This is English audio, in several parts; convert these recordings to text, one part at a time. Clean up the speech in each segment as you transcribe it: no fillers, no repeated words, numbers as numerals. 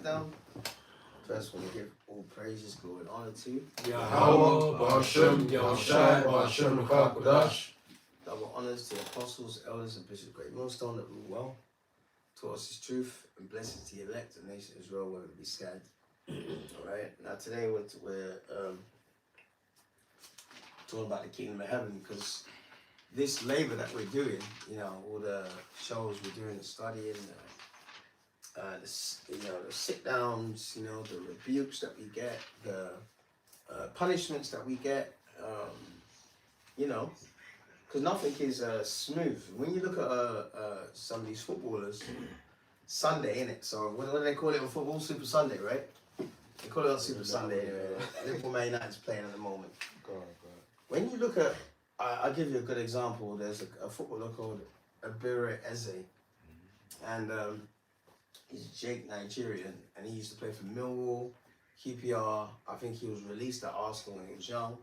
Down. First, want to give all praises, glory, and honor to Yahweh, Ba'ashem, Yahushai, Ba'ashem, Kodash. double honors to the apostles, elders, and bishops of Great Millstone that rule well, taught us his truth, and blessings to the elect, the nation of Israel, whether it be scattered. Alright, now today we're talking about the kingdom of heaven because this labor that we're doing, you know, all the shows we're doing, the studying, the sit downs, you know, the rebukes that we get, the punishments that we get, you know, because nothing is smooth. When you look at some of these footballers, Sunday, innit? So what do they call it on football? Super Sunday, right? They call it on Super Sunday anyway. Liverpool Man United's playing at the moment. Go on. When you look at, I'll give you a good example. There's a footballer called Ebere Eze, and he's Jake Nigerian, and he used to play for Millwall, QPR. I think he was released at Arsenal when he was young.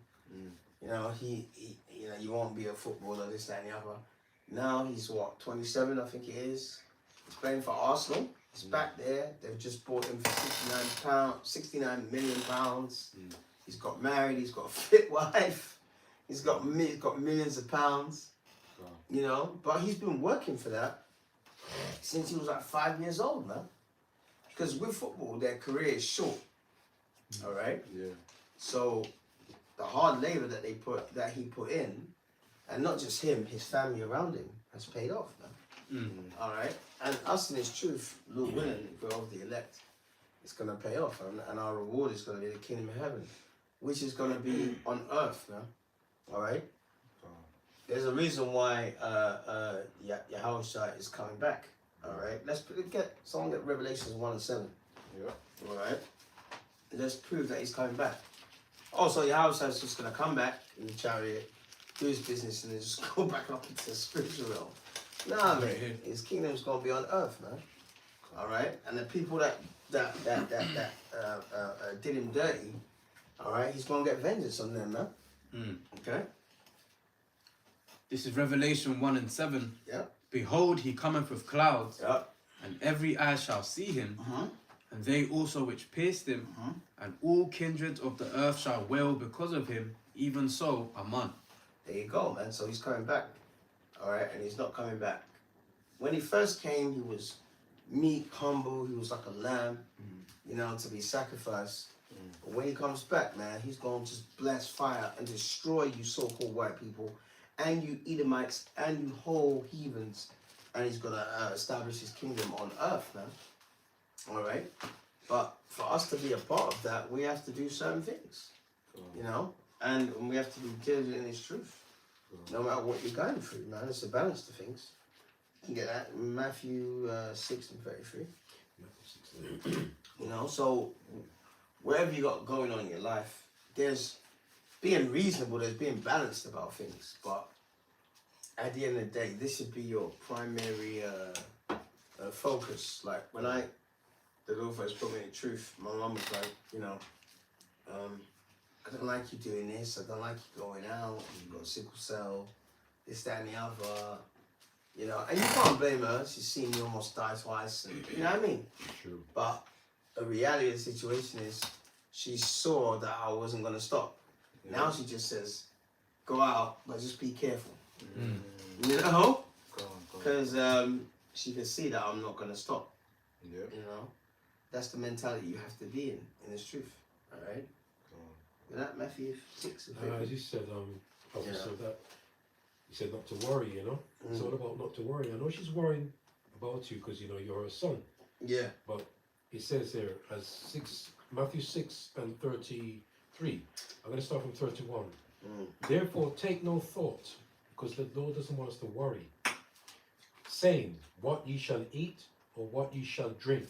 You know, he you know, you won't be a footballer, this, that, and the other. Now he's what, 27, I think it is. He's playing for Arsenal. He's back there. They've just bought him for £69 million. He's got married. He's got a fit wife. He's got millions of pounds. You know, but he's been working for that since he was like 5 years old, man. Because with football, their career is short. All right. Yeah. So the hard labor that he put in, and not just him, his family around him, has paid off, man. All right. And us in his truth, Lord willing, if we're of the elect, it's gonna pay off, and our reward is gonna be the kingdom of heaven, which is gonna be on earth, man. All right. There's a reason why Yahushua is coming back. All right. Let's get Revelations 1:7. Yeah. All right. Let's prove that he's coming back. Also, Yahushua is just gonna come back in the chariot, do his business, and then just go back up into the spiritual realm. Nah, man. His kingdom's gonna be on earth, man. All right. And the people that did him dirty, all right, he's gonna get vengeance on them, man. Okay. This is Revelation 1:7. Yeah. Behold, he cometh with clouds, Yeah. and every eye shall see him, Uh-huh. and they also which pierced him, and all kindreds of the earth shall wail because of him, even so, amen. There you go, man. So he's coming back. All right. And he's not coming back. When he first came, he was meek, humble. He was like a lamb, you know, to be sacrificed. But when he comes back, man, he's going to just blast fire and destroy you so-called white people, and you Edomites, and you whole heathens, and he's going to establish his kingdom on earth, man. All right? But for us to be a part of that, we have to do certain things, you know? And we have to be diligent in his truth. No matter what you're going through, man, it's a balance to things. You can get that in Matthew 6:33. You know, so whatever you got going on in your life, there's being reasonable, there's being balanced about things. But at the end of the day, this should be your primary focus. Like when the Lord first put me in truth, my mom was like, you know, I don't like you doing this, I don't like you going out, you've got sickle cell, this, that, and the other. You know, and you can't blame her. She's seen me almost die twice, and you know what I mean? True. But the reality of the situation is she saw that I wasn't going to stop. Yeah. Now she just says, go out, but just be careful. You know? Because she can see that I'm not going to stop. Yeah. You know? That's the mentality you have to be in this truth. All right? Is that Matthew 6? As you said, Prophet, Yeah. so that you said not to worry, you know. It's all about not to worry. I know she's worrying about you because you know you're her son. Yeah. But it says here Matthew 6:33. I'm going to start from 31. Therefore, take no thought, because the Lord doesn't want us to worry, saying, what ye shall eat, or what ye shall drink,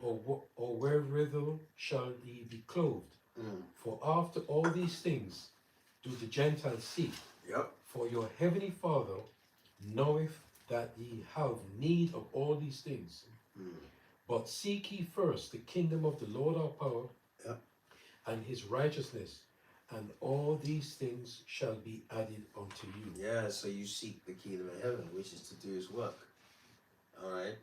or wherewithal shall ye be clothed. For after all these things do the Gentiles seek. Yep. For your heavenly Father knoweth that ye have need of all these things. But seek ye first the kingdom of the Lord our power, and his righteousness, and all these things shall be added unto you. Yeah, so you seek the kingdom of heaven, which is to do his work. All right?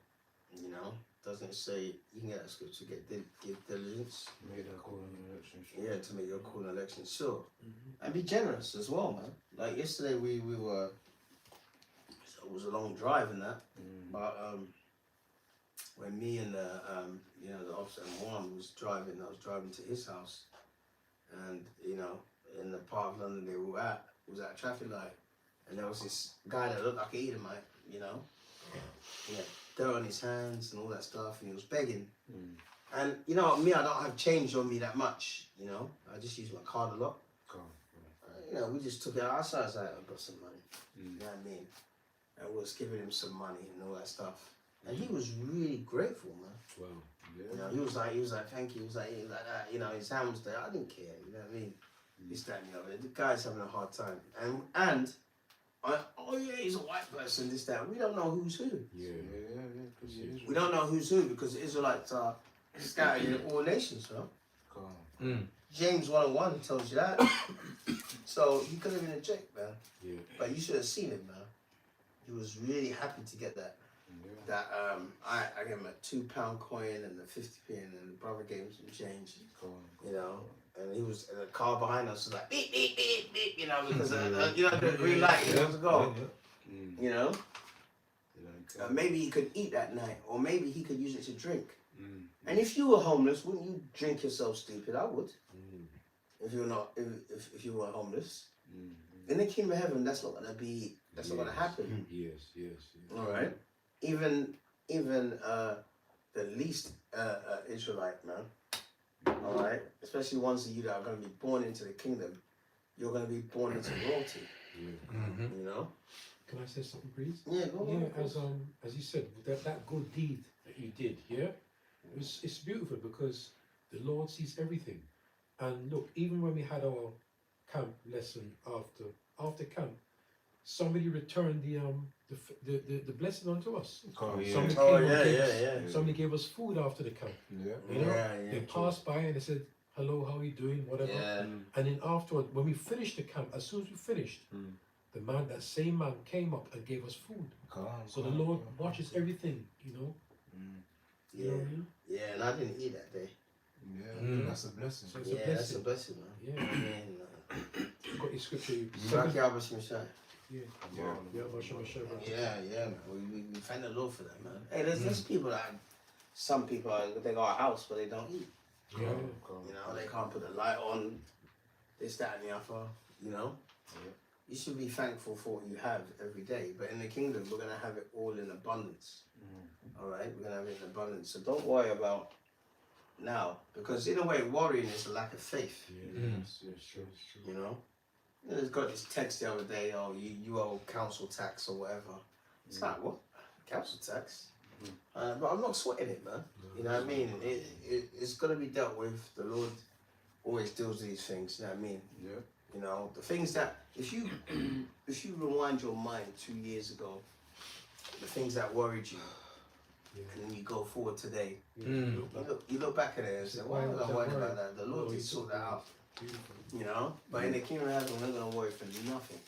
You know? doesn't it say you can get that scripture, give diligence? Made that call on the election. Yeah, to make your call and election sure. And be generous as well, man. Like yesterday we were, so it was a long drive and that, but when me and the the officer and one was driving, I was driving to his house, and in the part of London they were at was at a traffic light, and there was this guy that looked like an Edomite, he had dirt on his hands and all that stuff, and he was begging. And me, I don't have change on me that much, I just use my card a lot. We just took it outside, I was like, I've got some money, you know what I mean? And we was giving him some money and all that stuff. And he was really grateful, man. Wow. Yeah. He was like, thank you. He was like that. His hand was there. I didn't care. You know what I mean? He's standing over there. The guy's having a hard time. And oh yeah, he's a white person. This that. We don't know who's who. Yeah. We don't know who's who because the Israelites are scattered in all nations, bro. James 1:1 tells you that. So he could have been a Jake, man. Yeah. But you should have seen him, man. He was really happy to get that. That I gave him a £2 coin and a 50p, and then the brother gave him some change, and he was in the car behind us was like beep beep beep beep, because the green light, to go, maybe he could eat that night, or maybe he could use it to drink. And if you were homeless, wouldn't you drink yourself stupid? I would. If you're not, if you were homeless, in the kingdom of heaven, that's not gonna happen. Yes. All right. Even the least Israelite, man. All right. Especially ones of you that are going to be born into the kingdom, you're going to be born into royalty. Yeah. Can I say something, please? Yeah, go on. Yeah, as you said, that good deed that you did, it's beautiful because the Lord sees everything. And look, even when we had our camp lesson after camp, somebody returned the blessing unto us. Somebody gave us food after the camp. They passed by and they said, hello, how are you doing, whatever. And then afterward, when we finished the camp, as soon as we finished, that same man came up and gave us food. So the Lord watches everything, You know what I mean? Yeah, and I didn't eat that day. That's a blessing. So it's a blessing. That's a blessing, man. Yeah. You've got your scripture. Yeah, man. We thank the Lord for that, man. Hey, there's people that, some people, they got a house, but they don't eat. Yeah. They can't put the light on, this, that, and the other, You should be thankful for what you have every day. But in the kingdom, we're going to have it all in abundance. All right? We're going to have it in abundance. So don't worry about now. Because in a way, worrying is a lack of faith. Yes, true. There's got this text the other day, you owe council tax or whatever. It's like, what? Council tax? But I'm not sweating it, man. You know what I mean? It's got to be dealt with. The Lord always deals with these things, you know what I mean? Yeah. The things that, if you rewind your mind 2 years ago, the things that worried you, and then you go forward today, you look back at it and say, why was I worried about that? The Lord did sort that out. But in the kingdom of heaven, we're not going to worry for nothing.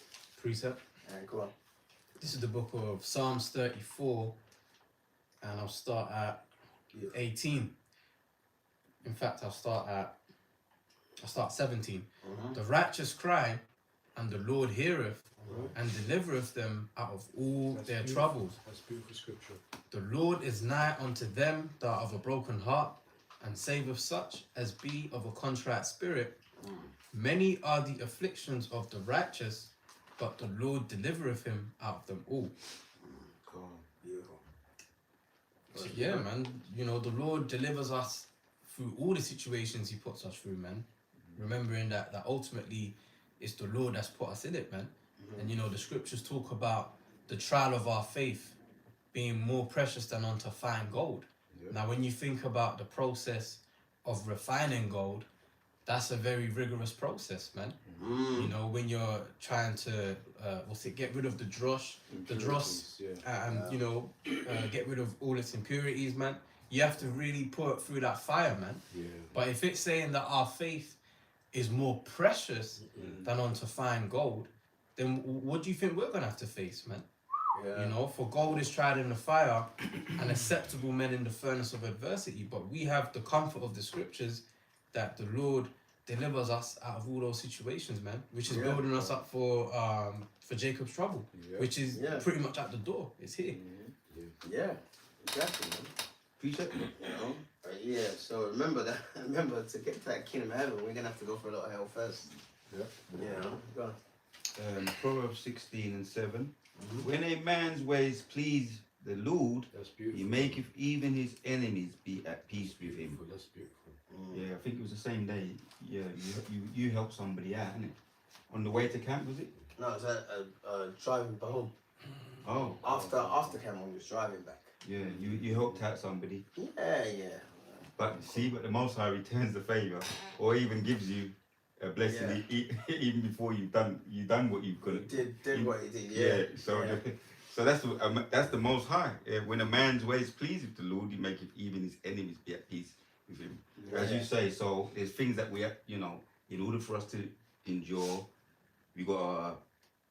Precept. Alright, go on. This is the book of Psalms 34, and I'll start at 18. In fact, I'll start 17. The righteous cry, and the Lord heareth, and delivereth them out of all their troubles. That's beautiful scripture. The Lord is nigh unto them that are of a broken heart, and saveth such as be of a contrite spirit. Many are the afflictions of the righteous, but the Lord delivereth him out of them all. Beautiful. So, yeah, man, the Lord delivers us through all the situations he puts us through, man. Remembering that ultimately it's the Lord that's put us in it, man. And the scriptures talk about the trial of our faith being more precious than unto fine gold. Now, when you think about the process of refining gold, that's a very rigorous process, man. When you're trying to get rid of the dross, and get rid of all its impurities, man. You have to really put it through that fire, man. But if it's saying that our faith is more precious than unto fine gold, then what do you think we're gonna have to face, man? Yeah. You know, for gold is tried in the fire, and acceptable men in the furnace of adversity. But we have the comfort of the scriptures that the Lord delivers us out of all those situations, man. Which is Yeah. building us up for Jacob's trouble, Yeah. which is Yeah. pretty much at the door. It's here. Yeah, exactly, man. Appreciate it. You know? Yeah, so remember that. Remember, to get to that kingdom of heaven, we're gonna have to go through a lot of hell first. Yeah. You know? Go on. Proverbs 16:7. When a man's ways please the Lord, That's beautiful. he maketh even his enemies be at peace with him. Beautiful, that's beautiful. Yeah, I think it was the same day. Yeah, you helped somebody out, innit? On the way to camp, was it? No, it's driving back home. Oh. After camp, when we was driving back. Yeah, you helped out somebody. Yeah. But see, but the Most High returns the favor, or even gives you a blessing even before you've done what you've got. Did what he did. Yeah. Yeah. So Yeah. so that's the Most High. When a man's ways please with the Lord, he maketh even his enemies be at peace with him. As you say, so there's things that we have, you know, in order for us to endure, we gotta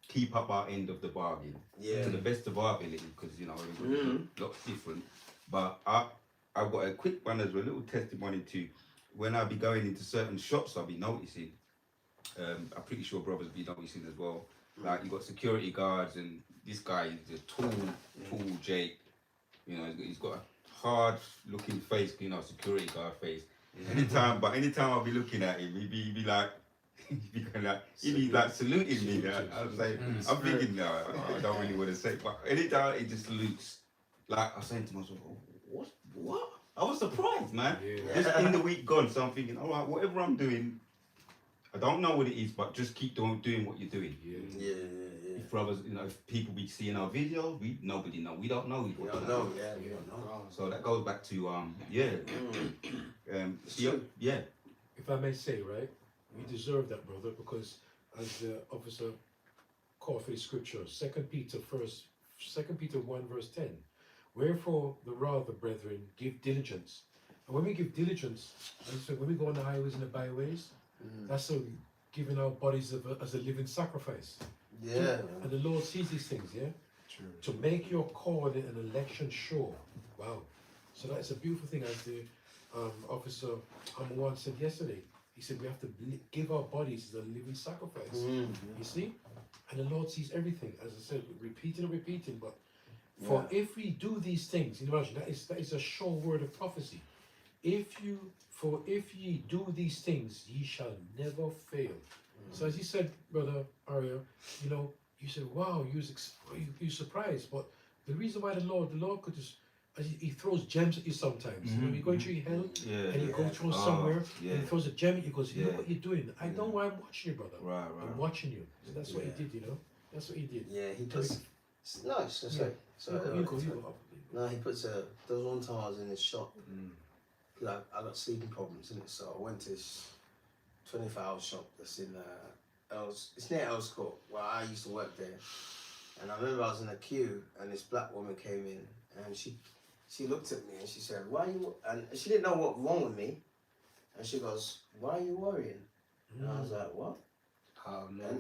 keep up our end of the bargain Yeah. to the best of our ability, because you know everybody's lots different. But I've got a quick one as well, a little testimony too. When I be going into certain shops, I'll be noticing. I'm pretty sure brothers be noticing as well. Like you got security guards, and this guy is a tall Jake. You know, he's got a hard-looking face, you know, security guard face. Anytime I'll be looking at him, he'd be like. He'd be like saluting me. I was like, I'm thinking, no, I don't really want to say, but anytime he just salutes, like I was saying to myself, oh, what? I was surprised, man. Yeah. Just in the week gone, so I'm thinking, all right, whatever I'm doing, I don't know what it is, but just keep doing what you're doing. Yeah. Yeah. If brothers, you know, if people be seeing our videos, nobody know. We don't know. We don't know. Yeah, we don't know. So that goes back to It's true. yeah. If I may say, right, we deserve that, brother, because as the officer called for the scripture, 2 Peter 1 verse 10. Wherefore the rather, brethren, give diligence. And when we give diligence, and so when we go on the highways and the byways, that's a giving our bodies as a living sacrifice. Yeah. And the Lord sees these things, yeah? True. To make your calling and election sure. Wow. So that's a beautiful thing, as the officer Amwan said yesterday. He said we have to give our bodies as a living sacrifice. You see? And the Lord sees everything, as I said, repeating and repeating. But for if we do these things, you know, that is a sure word of prophecy. If ye do these things, ye shall never fail. So as you said, Brother Arya, you know, you said, wow, you surprised. But the reason why the Lord could just, he throws gems at you sometimes. You know, you're going through hell, and you go through somewhere, and he throws a gem at you, goes, you know what you're doing? I know why I'm watching you, brother. Right. I'm watching you. So that's what he did, you know. That's what he did. Yeah, he puts. No, it's just like. You go. No, he puts there was one time I was in his shop. Like I got sleeping problems, innit? So I went to this 24-hour shop that's in it's near Els Court, where I used to work there. And I remember I was in a queue, and this black woman came in, and she looked at me and she said, "Why are you?" And she didn't know what was wrong with me, and she goes, "Why are you worrying?" And I was like, "What?"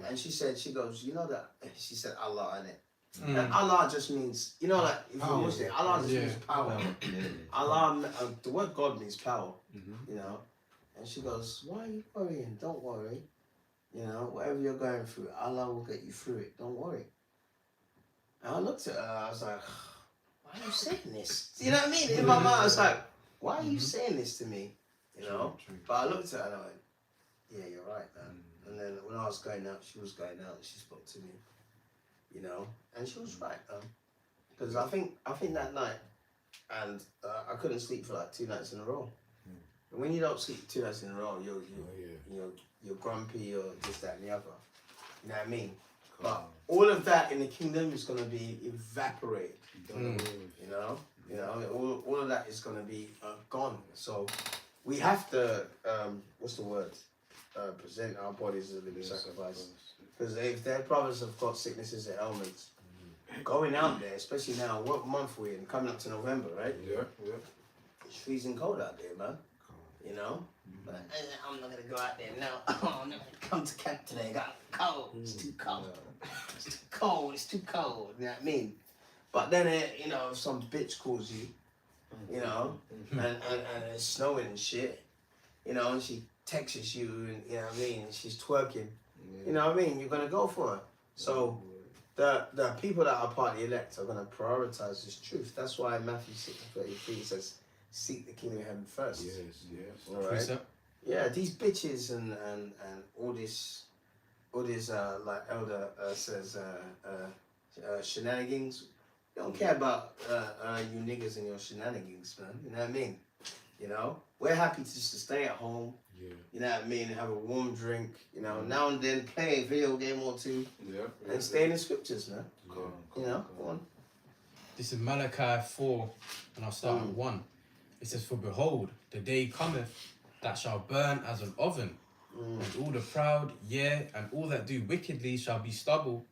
And she goes, "You know that?" She said, "Allah in it." And Allah just means, you know, like if you're Muslim, Allah just means power. Allah, the word God means power, you know. And she goes, "Why are you worrying? Don't worry. You know, whatever you're going through, Allah will get you through it. Don't worry." And I looked at her, I was like, "Why are you saying this?" You know what I mean? In my mind, I was like, "Why are you saying this to me?" You know. But I looked at her and I went, "Yeah, you're right, man." And then when I was going out, she was going out, and she spoke to me. You know, and she was right, because I think that night, and I couldn't sleep for like 2 nights in a row. And when you don't sleep 2 nights in a row, you're grumpy or this, that, and the other. You know what I mean? But all of that in the kingdom is gonna be evaporated. You know, all of that is gonna be gone. So we have to what's the word? Present our bodies as a living sacrifice. Because if their brothers have got sicknesses and ailments, going out there, especially now, what month we're in, coming up to November, right? Yeah. It's freezing cold out there, man. You know? But I'm not going to go out there now. I'm not going to come to camp today. Got cold. It's too cold. It's too cold. It's too cold. You know what I mean? But then, you know, if some bitch calls you, you know, and it's snowing and shit, you know, and she texts you, and you know what I mean, and she's twerking, you know what I mean, you're gonna go for her. So the people that are part of the elect are gonna prioritize this truth. That's why Matthew 6:33 says, "Seek the kingdom of heaven first." Yes. All right. Precept. Yeah, these bitches and all this like Elder says shenanigans. We don't care about you niggas and your shenanigans, man. You know what I mean? You know, we're happy just to stay at home. Yeah. You know what I mean? Have a warm drink. You know, now and then play a video game or two, and stay in the scriptures, man. You know, go on. This is Malachi 4, and I'll start at 1. It says, "For behold, the day cometh that shall burn as an oven, and all the proud, yea, and all that do wickedly shall be stubble.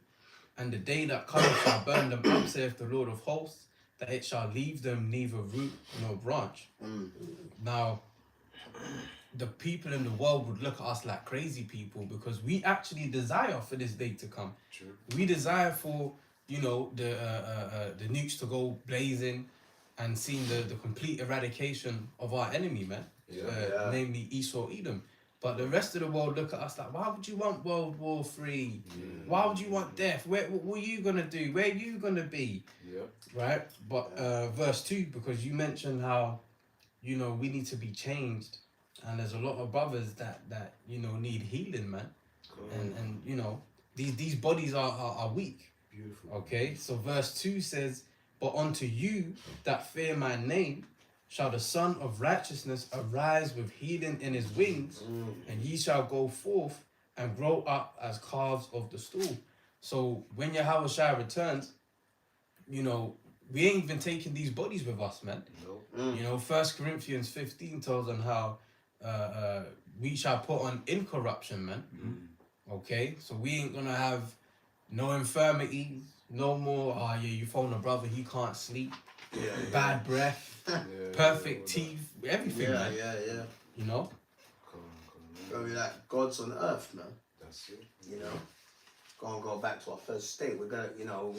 And the day that cometh shall burn them up, saith the Lord of hosts, that it shall leave them neither root nor branch." Now, the people in the world would look at us like crazy people because we actually desire for this day to come. True. We desire for, you know, the nukes to go blazing and seeing the complete eradication of our enemy, man. Namely Esau, Edom. But the rest of the world look at us like, why would you want World War III? Why would you want death? What are you gonna do? Where are you gonna be? Right? But verse 2, because you mentioned how, you know, we need to be changed, and there's a lot of brothers that you know need healing, man. And you know, these bodies are weak. Beautiful. Okay, so verse 2 says, "But unto you that fear my name shall the Son of Righteousness arise with healing in his wings, and ye shall go forth and grow up as calves of the stool." So when Yahushua returns, you know, we ain't even taking these bodies with us, man. You know, 1 Corinthians 15 tells them how we shall put on incorruption, man. Okay, so we ain't gonna have no infirmities, no more, oh yeah, you phone a brother, he can't sleep, bad breath, perfect teeth, everything, man. Yeah. You know? Gonna be like gods on earth, man. That's it. You know, go back to our first state. We're gonna, you know,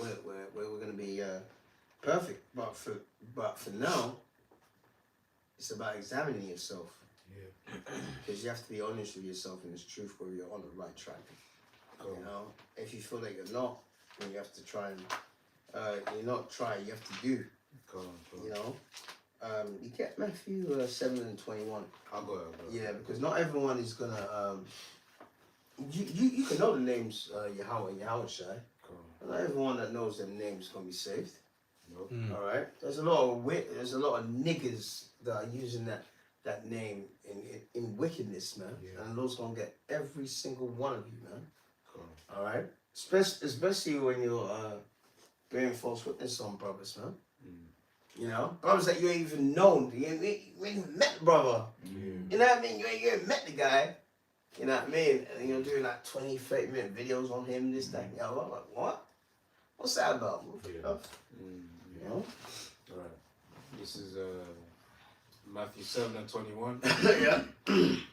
we're gonna be perfect. But for now, it's about examining yourself. Because you have to be honest with yourself in this truth, whether you're on the right track. You know, if you feel that you're not, then you have to try and you not try. You have to do. You know, you get Matthew 7:21. I'll go. Yeah, because not everyone is gonna. You can know the names Yahweh and Yahushai. Not everyone that knows them names is gonna be saved. All right. There's a lot of niggas that are using that name in wickedness, man. And the Lord's gonna get every single one of you, man. All right. Especially when you're bearing false witness on brothers, man. You know, brothers that you ain't even known. You ain't even met the brother. You know what I mean? You ain't met the guy. You know what I mean? And you're doing like 20, 30-minute videos on him, this, that, and the other. I'm like, what? What's that about? You know? Right. This is Matthew 7:21. Yeah.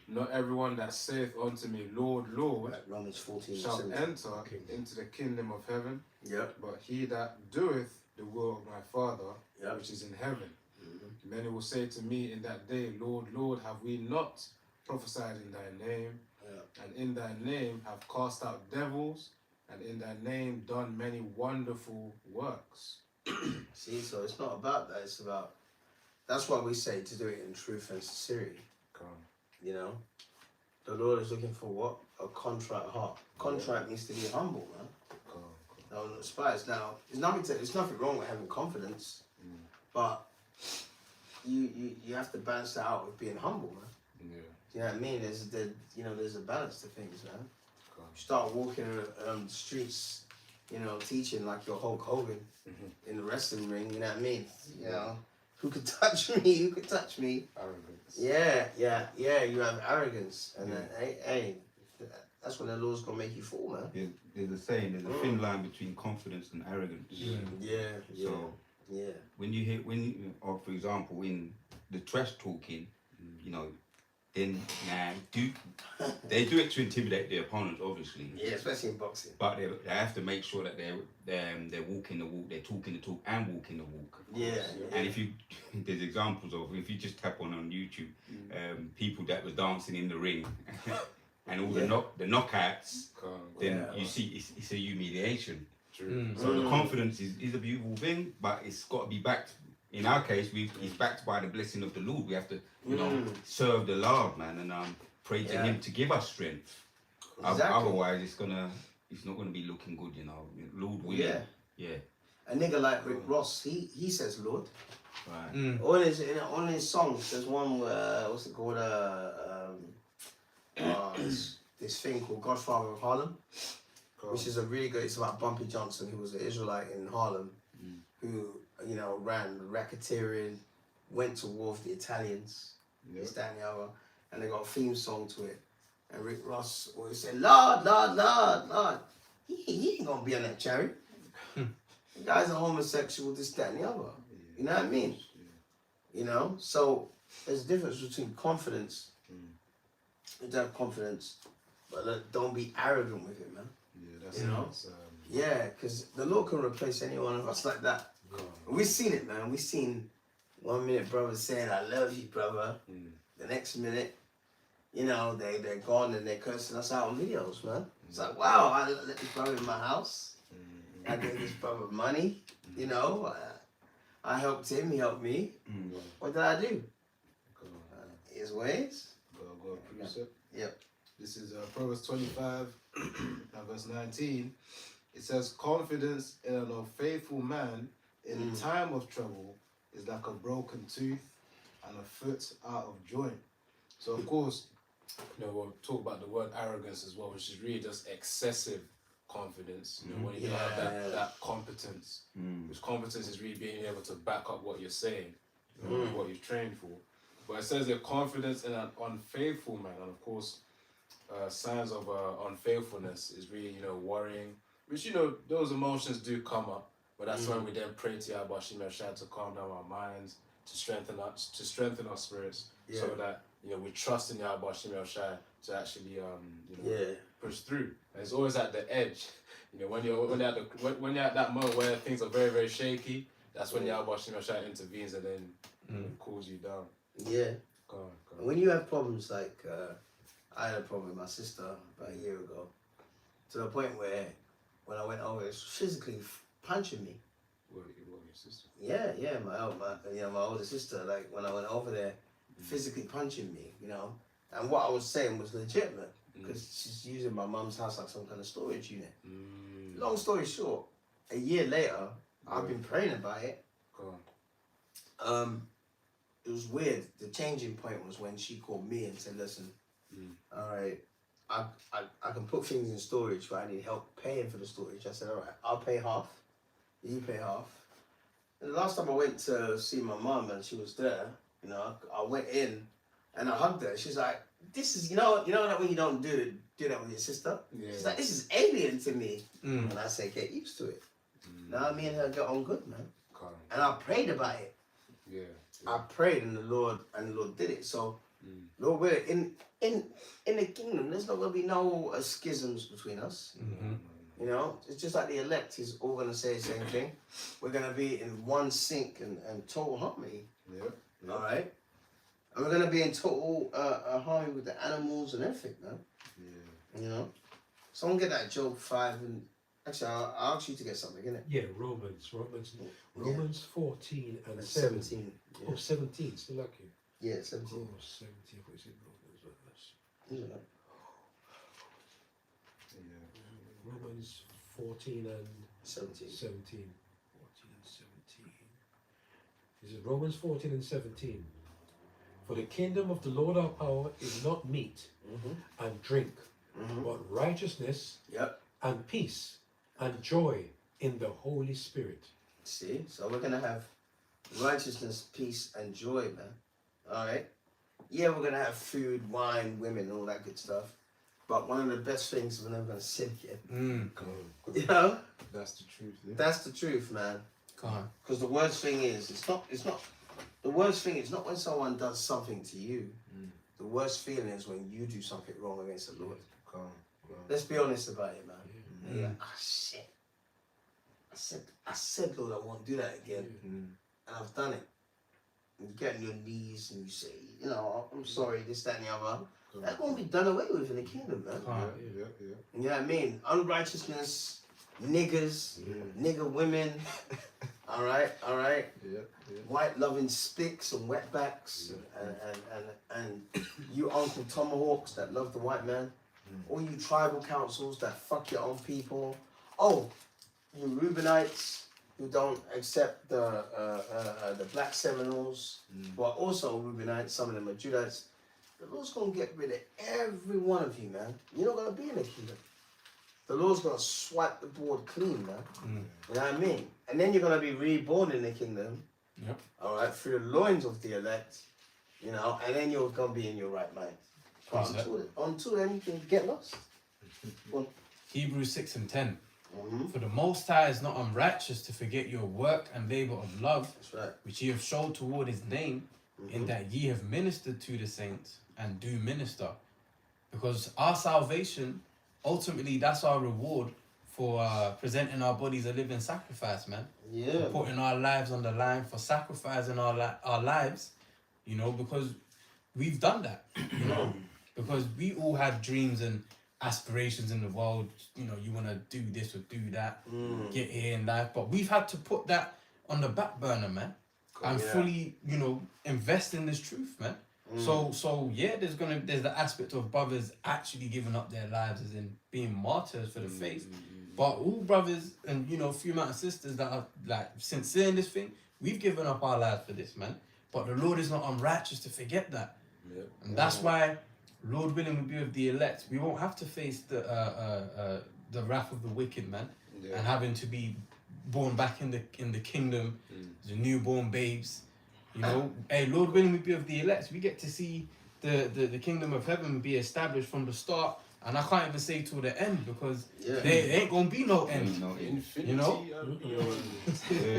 Not everyone that saith unto me, Lord, Lord, Like Romans 14. shall 17. enter into the kingdom of heaven, Yep. but he that doeth the will of my Father, Yep. which is in heaven. Many will say to me in that day, Lord, Lord, have we not prophesied in thy name? And in thy name have cast out devils, and in thy name done many wonderful works. See, so it's not about that. It's about. That's why we say to do it in truth and sincerity. You know, the Lord is looking for what? A contrite heart. Contrite means to be humble, man. No, not despised. Now, there's nothing wrong with having confidence, but you have to balance that out with being humble, man. You know what I mean? There's a balance to things, man. You start walking the streets, you know, teaching like you're Hulk Hogan in the wrestling ring. You know what I mean? You know, who could touch me? Who could touch me? Arrogance. Yeah. You have arrogance, and then hey, that's when the Lord's gonna make you fall, man. There's a saying, there's a thin line between confidence and arrogance. So when you, or for example, in the trash talking, you know, then they do it to intimidate their opponents, obviously. Yeah, especially in boxing. But they have to make sure that they're walking the walk, they're talking the talk, and walking the walk. Yeah. And if you, there's examples of, if you just tap on YouTube, people that was dancing in the ring, and all the knockouts, then you see it's a humiliation. True. So the confidence is a beautiful thing, but it's got to be backed. In our case, it's backed by the blessing of the Lord. We have to, serve the Lord, man, and pray to Him to give us strength. Exactly. Otherwise, it's not gonna be looking good, Lord willing. Yeah. A nigga like Rick Ross, he says Lord. Right. On his songs, there's one what's it called? This thing called Godfather of Harlem, which is a really good. It's about Bumpy Johnson, who was an Israelite in Harlem, who ran racketeering, went to war with the Italians, this, that, and the other, and they got a theme song to it. And Rick Ross always said, Lord, Lord, Lord, Lord. He ain't gonna be on that chariot. The guy's a homosexual, this, that, and the other. You know what I mean? So there's a difference between confidence. You have to have confidence, but don't be arrogant with it, man. Yeah, that's Yeah, because the Lord can replace any one of us like that. We've seen it, man. We've seen 1 minute brother saying, I love you, brother. The next minute, they're gone and they're cursing us out on videos, man. It's like, wow, I let this brother in my house. I gave this brother money, I helped him, he helped me. What did I do? His ways. Go precept. Yep. This is Proverbs 25, verse 19. It says, confidence in an unfaithful man in time of trouble is like a broken tooth and a foot out of joint. So, of course, we'll talk about the word arrogance as well, which is really just excessive confidence. When you have that competence, which competence is really being able to back up what you're saying, what you've trained for. But it says that confidence in an unfaithful man, and of course, signs of unfaithfulness is really, worrying, which, those emotions do come up, but that's when we then pray to Yahweh Shem Yahshua to calm down our minds, to strengthen our spirits, so that, we trust in Yahweh Shem Yahshua to actually, push through. And it's always at the edge. When you're at that moment where things are very, very shaky, that's when Yahweh Shem Yahshua intervenes and then cools you down. Yeah. Go on. When you have problems like I had a problem with my sister about a year ago, to the point where when I went over, it was physically punching me. What, your sister? Yeah, my older sister. Like when I went over there, physically punching me, And what I was saying was legitimate because she's using my mum's house like some kind of storage unit. Long story short, a year later, I've been praying about it. Go on. It was weird. The changing point was when she called me and said, listen, all right, I can put things in storage, but I need help paying for the storage. I said, all right, I'll pay half. You pay half. And the last time I went to see my mum and she was there, I went in and I hugged her. She's like, this is, that when you don't do that with your sister? Yeah. She's like, this is alien to me. And I say, get used to it. Now me and her get on good, man. And I prayed about it. Yeah. I prayed and the Lord did it. So, Lord, we're in the kingdom. There's not going to be no schisms between us. It's just like the elect is all going to say the same thing. We're going to be in one sync and total harmony. Yeah. All right. And we're going to be in total harmony with the animals and everything, man. Yeah. Someone get that Job 5 and actually I'll ask you to get something, innit? Yeah, Romans 14 and 17. Yeah. Oh, 17, still lucky. Yeah, 17. Oh, 17, what is it? Isn't it? Romans 14 and 17. 17. 14 and 17. Is it Romans 14 and 17? For the kingdom of the Lord our power is not meat and drink, but righteousness and peace and joy in the Holy Spirit. See? So we're going to have righteousness, peace, and joy, man. All right? Yeah, we're going to have food, wine, women, all that good stuff. But one of the best things is we're never going to sin again. That's the truth. Yeah? That's the truth, man. Because the worst thing is, it's not the worst thing is not when someone does something to you. The worst feeling is when you do something wrong against the Lord. Come on. Let's be honest about it, man. Yeah. And you're like, ah, shit. I said, Lord, I won't do that again, and I've done it. And you get on your knees and you say, you know, I'm sorry, this, that, and the other. That's going to be done away with in the kingdom, man. Yeah. You know what I mean? Unrighteousness, niggers, nigger women. all right. Yeah. White loving spicks and wetbacks, and you Uncle Tomahawks that love the white man. All you tribal councils that fuck your own people. Oh, you Reubenites who don't accept the black Seminoles, who are also Reubenites, some of them are Judites. The Lord's gonna get rid of every one of you, man. You're not gonna be in the kingdom. The Lord's gonna swipe the board clean, man. You know what I mean? And then you're gonna be reborn in the kingdom. Yep. All right, through the loins of the elect, you know, and then you're gonna be in your right mind. But until then, you can get lost. Hebrews 6 and 10. Mm-hmm. For the Most High is not unrighteous to forget your work and labor of love, That's right. which ye have showed toward his name, in that ye have ministered to the saints and do minister. Because our salvation, ultimately, that's our reward for presenting our bodies a living sacrifice, man. Yeah. For putting our lives on the line, for sacrificing our lives, you know, because we've done that, you know, because we all have dreams and aspirations in the world. You know, you want to do this or do that, get here in life, but we've had to put that on the back burner, man, and fully, you know, invest in this truth, man. So yeah, there's the aspect of brothers actually giving up their lives, as in being martyrs for the faith. But all brothers and, you know, few amount of sisters that are like sincere in this thing, we've given up our lives for this, man. But the Lord is not unrighteous to forget that. And that's why, Lord willing, we'll be with the elect. We won't have to face the wrath of the wicked, man, and having to be born back in the kingdom, the newborn babes. You know, hey, Lord willing, we be of the elect. We get to see the kingdom of heaven be established from the start, and I can't even say till the end, because there ain't gonna be no end. Infinity. You know? Yeah.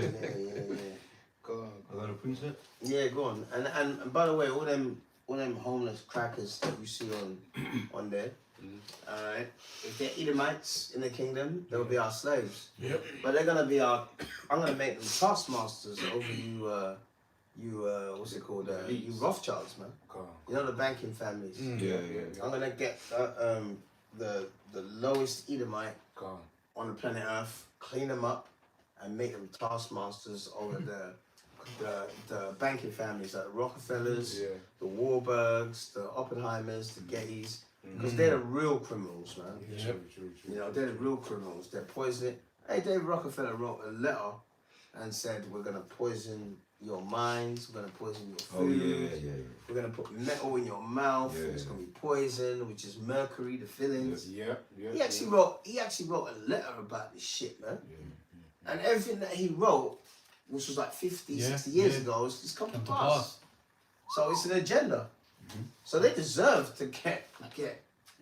Go on. I got a precept. Yeah, go on. And by the way, all them homeless crackers that you see on there, alright, if they're Edomites in the kingdom, they'll be our slaves. Yep. But they're gonna be I'm gonna make them taskmasters over you what's it called? You Rothschilds, man. Go on. You know, the banking families. Yeah. I'm gonna get the lowest Edomite Go on. on the planet Earth, clean them up, and make them taskmasters over the banking families, like the Rockefellers, the Warburgs, the Oppenheimers, the Gettys, because they're the real criminals, man. True. You know, they're the real criminals. They're poisoning. Hey, David Rockefeller wrote a letter and said, we're gonna poison your minds, we're gonna poison your food, we're gonna put metal in your mouth, it's gonna be poison, which is mercury, the fillings. He actually wrote a letter about this shit, man. And everything that he wrote, which was like 50, 60 years ago, it's come to pass. So it's an agenda. So they deserve to get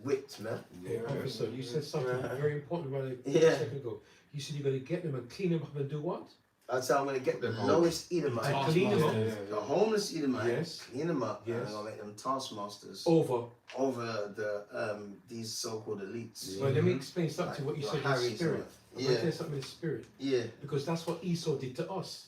whipped, man. Officer, you said something very important about it a second ago. You said you're going to get them and clean them up and do what? I said I'm going to get the lowest Edomite, Clean them up. the homeless Edomite, Yes. clean them up, and I'm Yes. going to make them taskmasters Over. over these so-called elites. Well, let me explain something to what you Like said in Harry's the spirit. and I'm going to tell you something in the spirit. Yeah. Because that's what Esau did to us.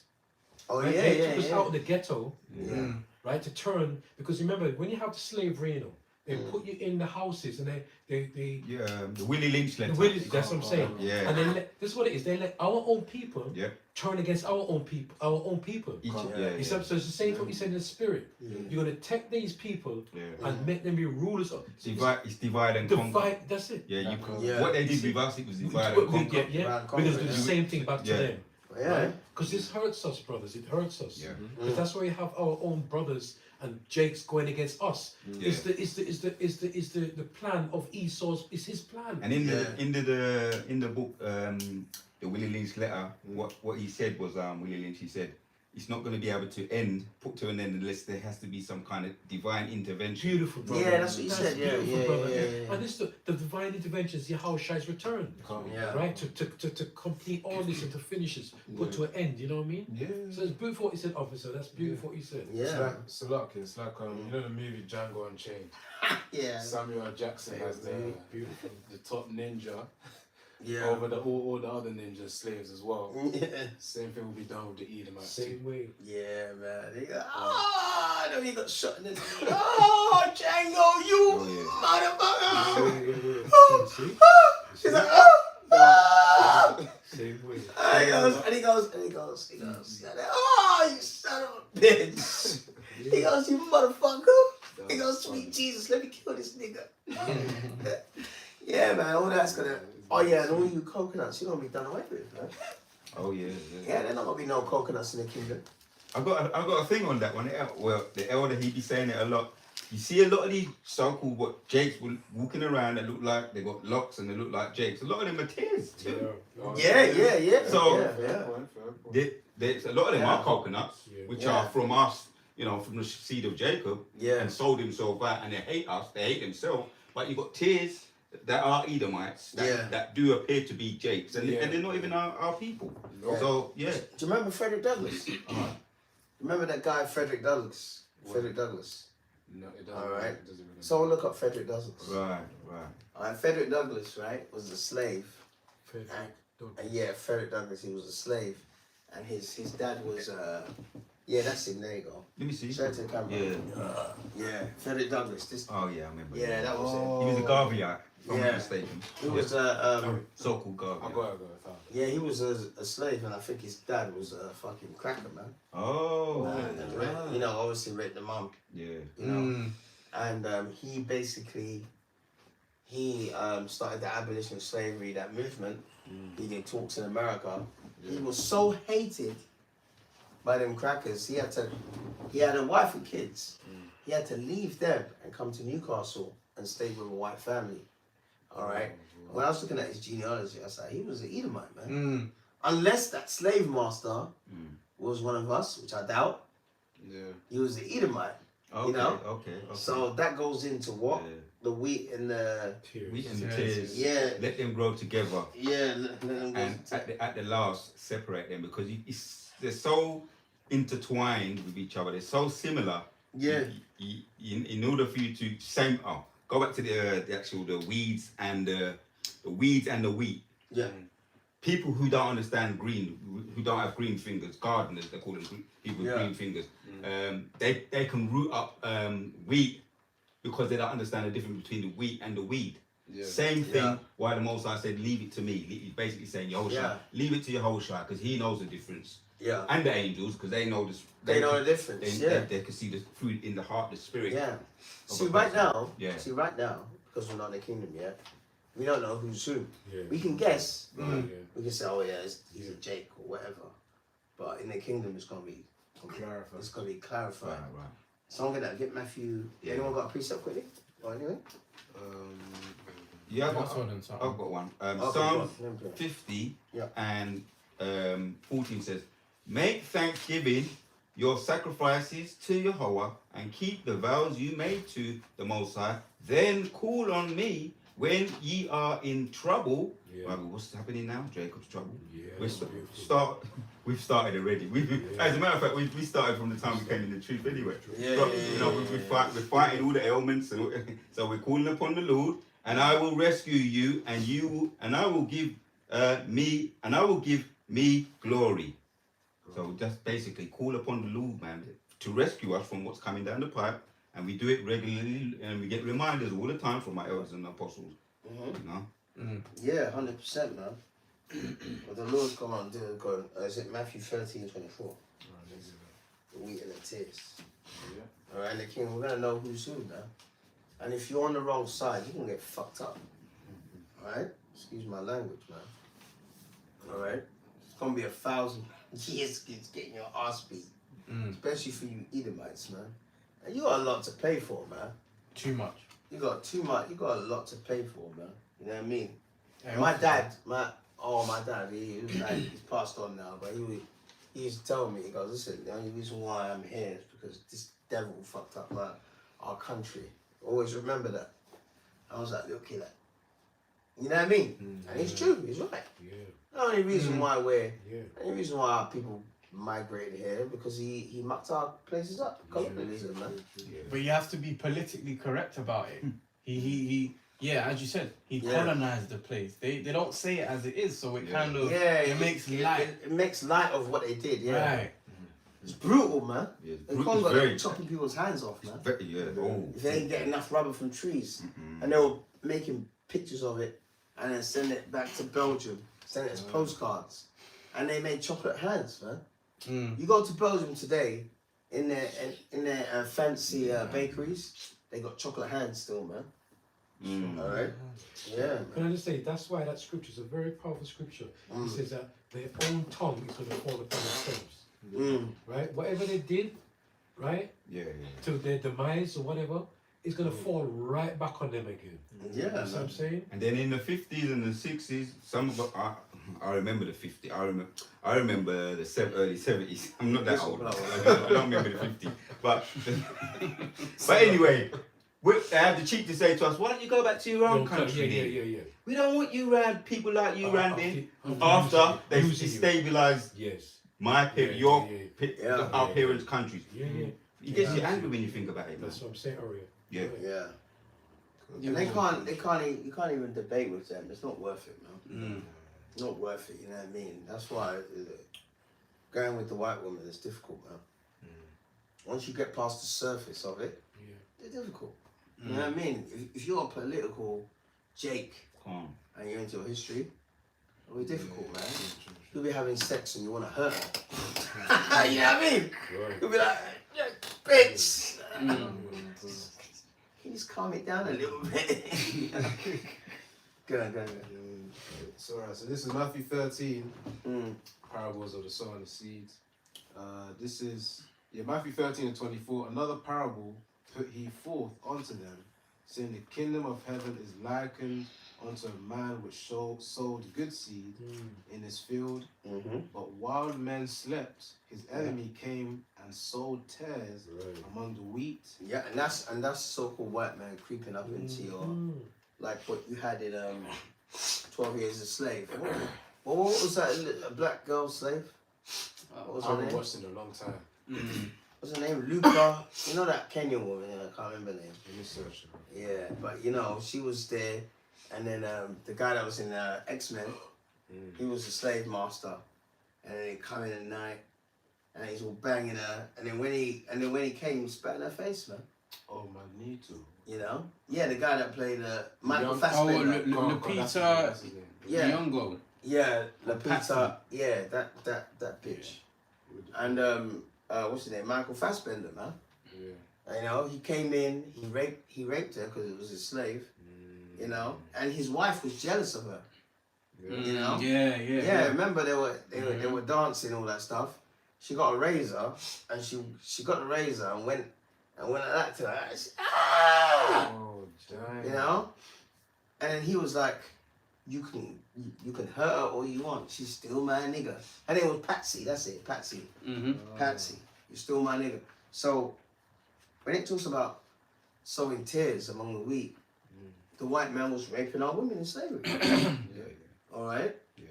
Oh, Right? yeah, They yeah, took us yeah. out of the ghetto, Yeah. right, to turn. Because remember, when you have slavery, you know, they put you in the houses and they The Willie Lynch letter. that's what I'm saying. Yeah. And then this is what it is. They let our own people turn against our own people. You said, so it's the same thing what you said in the spirit. You're going to take these people and make them be rulers of. It's divide and conquer. Divide, that's it. Yeah, Yeah. what they did with us, it was divide and conquer. We're going to do the same thing back to them. Yeah. Because this hurts us, brothers. It hurts us. Yeah. Because that's why we have our own brothers and Jake's going against us. Is the plan of Esau's? Is his plan? And in the book, the Willie Lynch letter, what he said was Willie Lynch. He said, it's not going to be able to put to an end unless there has to be some kind of divine intervention. Beautiful, brother. Yeah, that's what you said. Yeah, beautiful, yeah, brother. yeah. And this the divine intervention is Yahweh's return, Yeah. right? To complete all this and to finish this, put to an end. You know what I mean? Yeah. So it's beautiful what you said, officer. That's beautiful what you said. It's Yeah. like, it's like you know the movie Django Unchained. Yeah. Samuel L. Jackson has Beautiful. the top ninja Yeah. over all the other ninja slaves as well. Yeah. Same thing will be done with the Edomites. Same way. Yeah, man. He got, no, he got shot in the oh, Django, you motherfucker! See? He's like, Same way. and he goes, oh, you son of a bitch. He goes, you motherfucker. He goes, sweet Jesus, let me kill this nigga. Yeah, man, all that's gonna. Oh yeah, and all you coconuts, you're gonna be done away with, man. Oh yeah. Yeah, there's not gonna be no coconuts in the kingdom. I got a thing on that one. Well, the elder, he be saying it a lot. You see a lot of these so-called Jakes walking around that look like they got locks and they look like Jakes. A lot of them are tears too. Yeah. So- yeah. Fair point. There's a lot of them Yeah. are coconuts, Yeah. which Yeah. are from us, from the seed of Jacob, Yeah. and sold himself out, and they hate us, they hate themselves. But you got tears that are Edomites that do appear to be Jakes, and they're not even our people. No. So yeah. Do you remember Frederick Douglass? Remember that guy, Frederick Douglass? What? Frederick Douglass. No, it doesn't. All right. It doesn't really So look up Frederick Douglass. Right. All right, Frederick Douglass, right, was a slave. Frederick Douglass. And yeah, Frederick Douglass, he was a slave. And his dad was, yeah, that's him, there you go. Let me see. Show it to the camera. Yeah. Yeah, Frederick Douglass. This, Oh yeah, I remember. yeah, that was He was a Garveyite, if I'm Yeah. not mistaken. it. He was, So-called I Garveyite. got it. yeah, he was a slave, and I think his dad was a fucking cracker, man. Oh. And raped, obviously raped the mum, Yeah. And he basically, started the abolition of slavery, that movement. He did talks in America. He was so hated by them crackers. He had a wife and kids. He had to leave them and come to Newcastle and stay with a white family. All right. When I was looking at his genealogy, I was like, he was an Edomite, man. Unless that slave master was one of us, which I doubt. Yeah. He was an Edomite. Okay. know? Okay. So that goes into what? Yeah. The wheat and the Tears. Wheat and the Tears. tears. Yeah. Let them grow together, let them go and to- at the last separate them because they're so intertwined with each other. They're so similar. yeah. In order for you to go back to the weeds and the wheat. Yeah. People who don't understand green, who don't have green fingers, gardeners, they call them people with Yeah. green fingers. They can root up wheat because they don't understand the difference between the wheat and the weed. Yeah. Same thing. Yeah. Why the Most High said, "Leave it to me." He's basically saying, Yahushua, Yeah. leave it to Yahushua because he knows the difference, Yeah. and the angels because they know this. They know the difference. They can see the fruit in the heart, the spirit. Yeah. of See a right person. now. Yeah. See right now, because we're not in the kingdom yet, we don't know who's who. Yeah. We can guess. Yeah. We can say, oh yeah, he's a Jake or whatever. But in the kingdom, it's gonna be Clarify. it's gonna be clarified. Right. So I'm gonna get Matthew. Yeah. Anyone got a precept quickly? Or anything? Yeah, I've That's got, what I'm saying. I've got one. Okay, Psalm go on, let me play. 50 Yeah. and 14 says, "Make thanksgiving your sacrifices to Yahweh and keep the vows you made to the Most High. Then call on me when ye are in trouble." Yeah. Right, what's happening now? Jacob's trouble. Yeah. We've started already. As a matter of fact, we started from the time we came in the truth anyway. Yeah, So, yeah, we're fighting all the ailments, and so we're calling upon the Lord, and I will rescue you, and I will give me glory. So just basically call upon the Lord, man, to rescue us from what's coming down the pipe, and we do it regularly, and we get reminders all the time from our elders and apostles. You know. Yeah, 100%, man. But the Lord's gone on doing good. Is it Matthew 13:24? The wheat and the tears. Yeah. Alright, the king, we're gonna know who's who now. And if you're on the wrong side, you can get fucked up. Alright? Excuse my language, man. Alright? It's gonna be 1,000 years kids getting your ass beat. Especially for you Edomites, man. And you got a lot to pay for, man. Too much. You got too much, you got a lot to pay for, man. You know what I mean? Yeah, My dad, he was like, he's passed on now, but he used to tell me, he goes, listen, the only reason why I'm here is because this devil fucked up our country. Always remember that. I was like, look, killer. You know what I mean? And it's true, he's right. Yeah. The only reason why the Yeah. only reason why our people migrated here because he mucked our places up. Colonialism, man. But you have to be politically correct about it. He yeah, as you said, he Yeah. colonized the place. They don't say it as it is, so it kind of Yeah, it makes light. It makes light of what they did. Yeah, Right. it's brutal, man. Yeah, In it's Congo, very- they're chopping people's hands off, man. Very, yeah. Oh. If they ain't get enough rubber from trees, and they were making pictures of it, and then send it back to Belgium, send it as postcards, and they made chocolate hands, man. You go to Belgium today, in their fancy bakeries, they got chocolate hands still, man. All right, yeah. Can I just say, that's why that scripture is a very powerful scripture. It says that their own tongue is going to fall upon themselves. Right? Whatever they did, right, Yeah. to their demise or whatever, it's going to fall right back on them again. Yeah, You know what I'm man. saying? And then in the 50s and the 60s, some of us, I remember the 50s. I remember the early 70s. I'm not that Yes, old. well, I don't remember the 50s. But anyway, they had the cheek to say to us, "Why don't you go back to your own country? Yeah. We don't want you around people like you around there." After After they using you. destabilised Yes. my our Yeah. parents' countries. Yeah. You get you angry when you think about it. Man. That's what I'm saying, Aria. Yeah. Yeah. And you can't even debate with them. It's not worth it, man. Not worth it. You know what I mean? That's why going with the white woman is difficult, man. Once you get past the surface of it, they're difficult. You know what I mean? If you're a political Jake Calm. and you're into your history, it'll be difficult, man. You'll be having sex and you want to hurt her. You know what I mean? Right. You'll be like, "Yeah, bitch. Can you just calm it down a little bit?" Go on. It's alright. So this is Matthew 13, Mm. parables of the sower and the seeds. This is Matthew 13 and 24. Another parable put he forth unto them, saying, the kingdom of heaven is likened unto a man which sowed good seed in his field. But while men slept, his enemy came and sowed tares among the wheat. Yeah, and that's so-called white man creeping up into your, like what you had in 12 Years a Slave. What was that? A black girl slave? What was I her haven't name? watched in a long time. What's her name? Luca. You know that Kenyan woman? I can't remember her name. Let me search it. Yeah, but you know she was there, and then the guy that was in X-Men, he was the slave master, and then he come in at night, and he's all banging her, and then when he came, he spat in her face, man. Oh, Magneto. You know? Yeah, the guy that played Michael Young- Fassbender. Lupita That's his name. Yeah. Nyong'o. Yeah, Patsy. Lapita. Yeah, that bitch. And what's his name? Michael Fassbender, man. Yeah. You know, he came in, he raped her because it was his slave. You know, and his wife was jealous of her. You know. Yeah, remember they were dancing all that stuff. She got a razor, and she got the razor and went like that to her. Ah! Oh, damn. You know, and then he was like, "You can hurt her all you want. She's still my nigga." Her name was Patsy. That's it, Patsy. Patsy, you're still my nigga. So when it talks about sowing tears among the wheat, the white man was raping our women in slavery. All right. Yeah.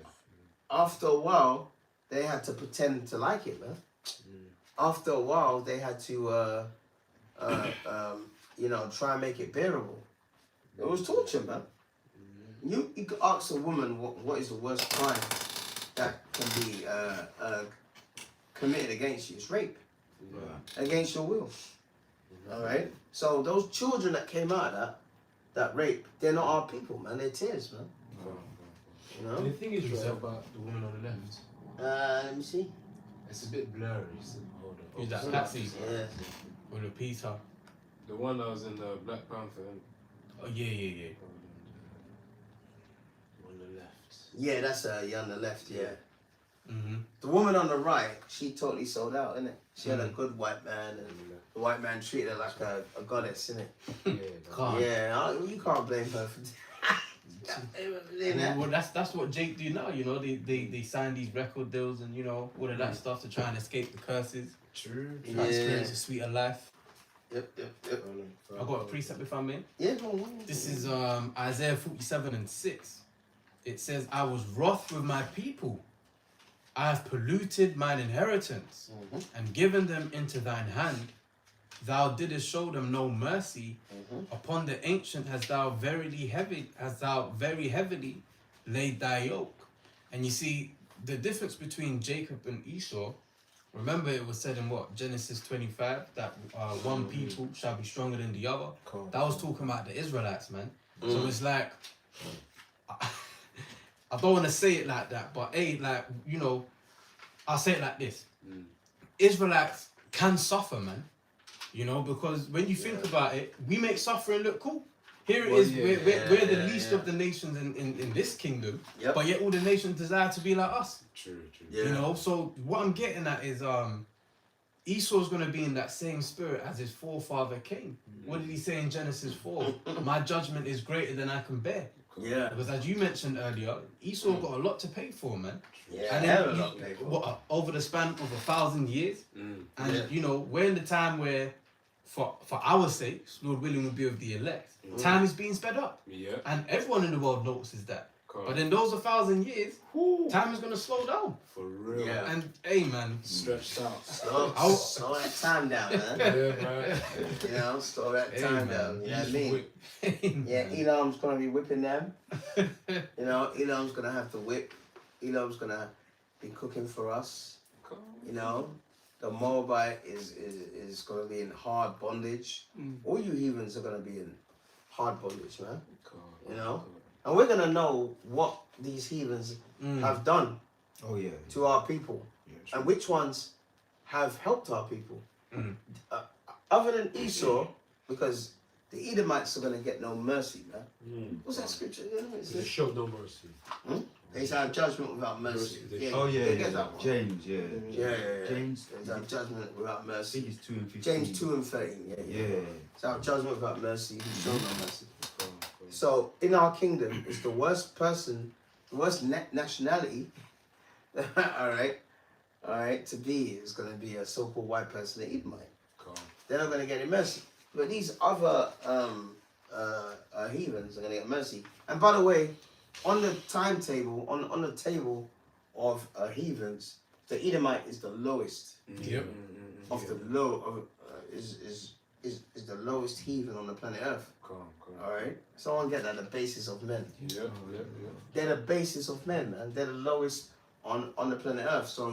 After a while, they had to pretend to like it, man. After a while, they had to, try and make it bearable. It was torture, man. You could ask a woman what is the worst crime that can be committed against you. It's rape. Against your will. All right. So those children that came out of that rape, they're not our people, man. They're tears, man. You And the know. thing is, Is right, that about the woman on the left? Let me see. It's a bit blurry. So hold on. Who's that? Patsy Yeah. or Lupita? The one that was in the Black Panther. Oh yeah. On the left. Yeah, that's you on the left. Yeah. Mm-hmm. The woman on the right, she totally sold out, innit? She had a good white man, and the white man treated her like a goddess, innit? Yeah. God. Yeah, you can't blame her for Well, that's what Jake do now. You know, they sign these record deals and you know all of that stuff to try and escape the curses, True. try to experience a sweeter life. Yep. I got a precept if I may. Yeah, go on. This is Isaiah 47:6. It says, "I was wroth with my people. I have polluted mine inheritance and given them into thine hand. Thou didst show them no mercy. Upon the ancient hast thou very heavily laid thy yoke." And you see the difference between Jacob and Esau. Remember, it was said in what Genesis 25 that one people shall be stronger than the other. Cool. That was talking about the Israelites, man. So it's like, I don't want to say it like that, but like you know, I'll say it like this: Israelites can suffer, man. You know, because when you think about it, we make suffering look cool. Here it is, we're the least of the nations in this kingdom, but yet all the nations desire to be like us. True. Yeah. You know, so what I'm getting at is Esau's going to be in that same spirit as his forefather Cain. What did he say in Genesis 4? My judgment is greater than I can bear. Yeah. Because as you mentioned earlier, Esau got a lot to pay for, man. Yeah. And hell then of a lot of people. what, over the span of 1,000 years, and you know, we're in the time where, for our sakes, Lord willing, will be of the elect. Time is being sped up, and everyone in the world notices that. But in those 1,000 years, time is gonna slow down. For real. Yeah. And hey, man, Stretched out. Slow that time down, man. Yeah, man. You know, slow that Hey, time man. down. You know what I Just mean? whip. Yeah, Elam's gonna be whipping them. You know, Elam's gonna have to whip. Elam's gonna be cooking for us. You know, the Moabite is gonna be in hard bondage. All you heathens are gonna be in hard bondage, man. You know, and we're gonna know what these heathens have done Oh yeah. to our people, and which ones have helped our people. Other than Esau, because the Edomites are gonna get no mercy, man. What's that scripture again? It They says, show no mercy. they shall have judgment without mercy. Oh they yeah. get that one. James. Yeah. Yeah. James. They shall have judgment without I mercy. think it's 2 and 15. James 2 and 13. Yeah. Shall have judgment without mercy. Show no mercy. So in our kingdom, it's the worst person, the worst nationality. all right, to be is going to be a so-called white person, an Edomite. They're not going to get any mercy. But these other heathens are going to get mercy. And by the way, on the timetable, on the table of heathens, the Edomite is the lowest Yep. of the low of is the lowest heathen on the planet Earth. All right, someone get that, the basis of men. Yeah. They're the basis of men, and they're the lowest on the planet Earth. So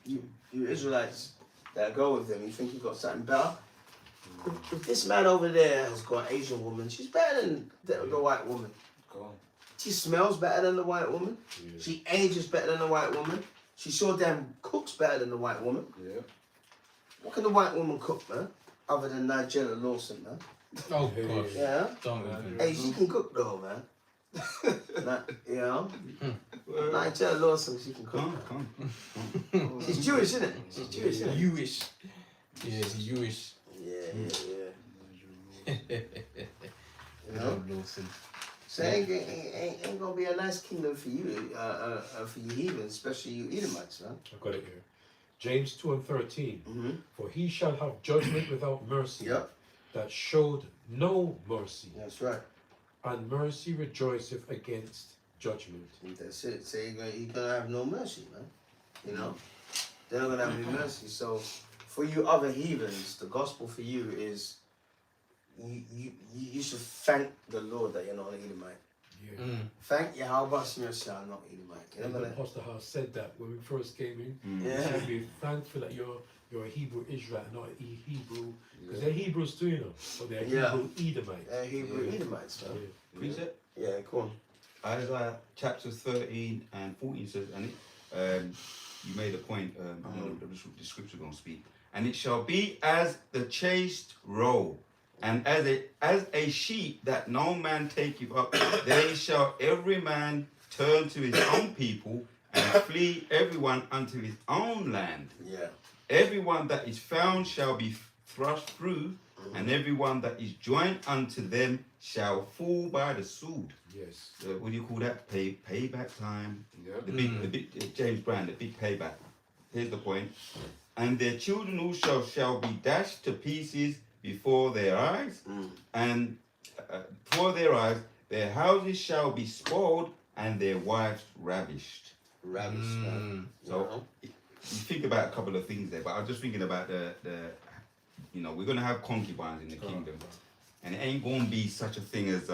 you Israelites that go with them, you think you got something better? If this man over there has got an Asian woman, she's better than the white woman. She smells better than the white woman. Yeah. She ages better than the white woman. She sure damn cooks better than the white woman. Yeah. What can the white woman cook, man? Other than Nigella Lawson, man. oh gosh, Yeah. don't even. Hey, she can cook though, man. You know, Nigella Lawson, she can cook. Come. She's Jewish, isn't it? She's Jewish, isn't it? Jewish. Yeah, it's Jewish. Yeah. You know? Lawson. So it ain't gonna be a nice kingdom for you, for you heathens, especially you Edomites, man. I've got it here. James 2 and 13. Mm-hmm. For he shall have judgment without mercy, Yep, that showed no mercy, that's right. and mercy rejoiceth against judgment. That's it. So you're gonna have no mercy, man. You know, they're not gonna have any mercy. So for you other heathens, the gospel for you is you should thank the Lord that you're not an Edomite. Yeah. Thank Yahweh Shemashah, not Edomite. You're not Even gonna, Pastor House said that when we first came in. He yeah. said, be thankful that you're a Hebrew Israelite, not a Hebrew, because they're Hebrews too, you know, but they're Yeah. Hebrew Edomites. Hebrew Edomites, man. Yeah. Precept. Yeah, go on. Isaiah chapter 13 and 14 says, and you made a point, I know the scripture going to speak. And it shall be as the chaste roe, and as a sheep that no man taketh up, they shall every man turn to his own people, and flee everyone unto his own land. Yeah. Everyone that is found shall be thrust through, and everyone that is joined unto them shall fall by the sword. Yes. What do you call that? Payback time. Yeah. The big James Brown, the big payback. Here's the point. And their children also shall be dashed to pieces before their eyes, and before their eyes, their houses shall be spoiled, and their wives ravished. Ravished, man. So you think about a couple of things there, but I was just thinking about the we're gonna have concubines in the kingdom, and it ain't gonna be such a thing as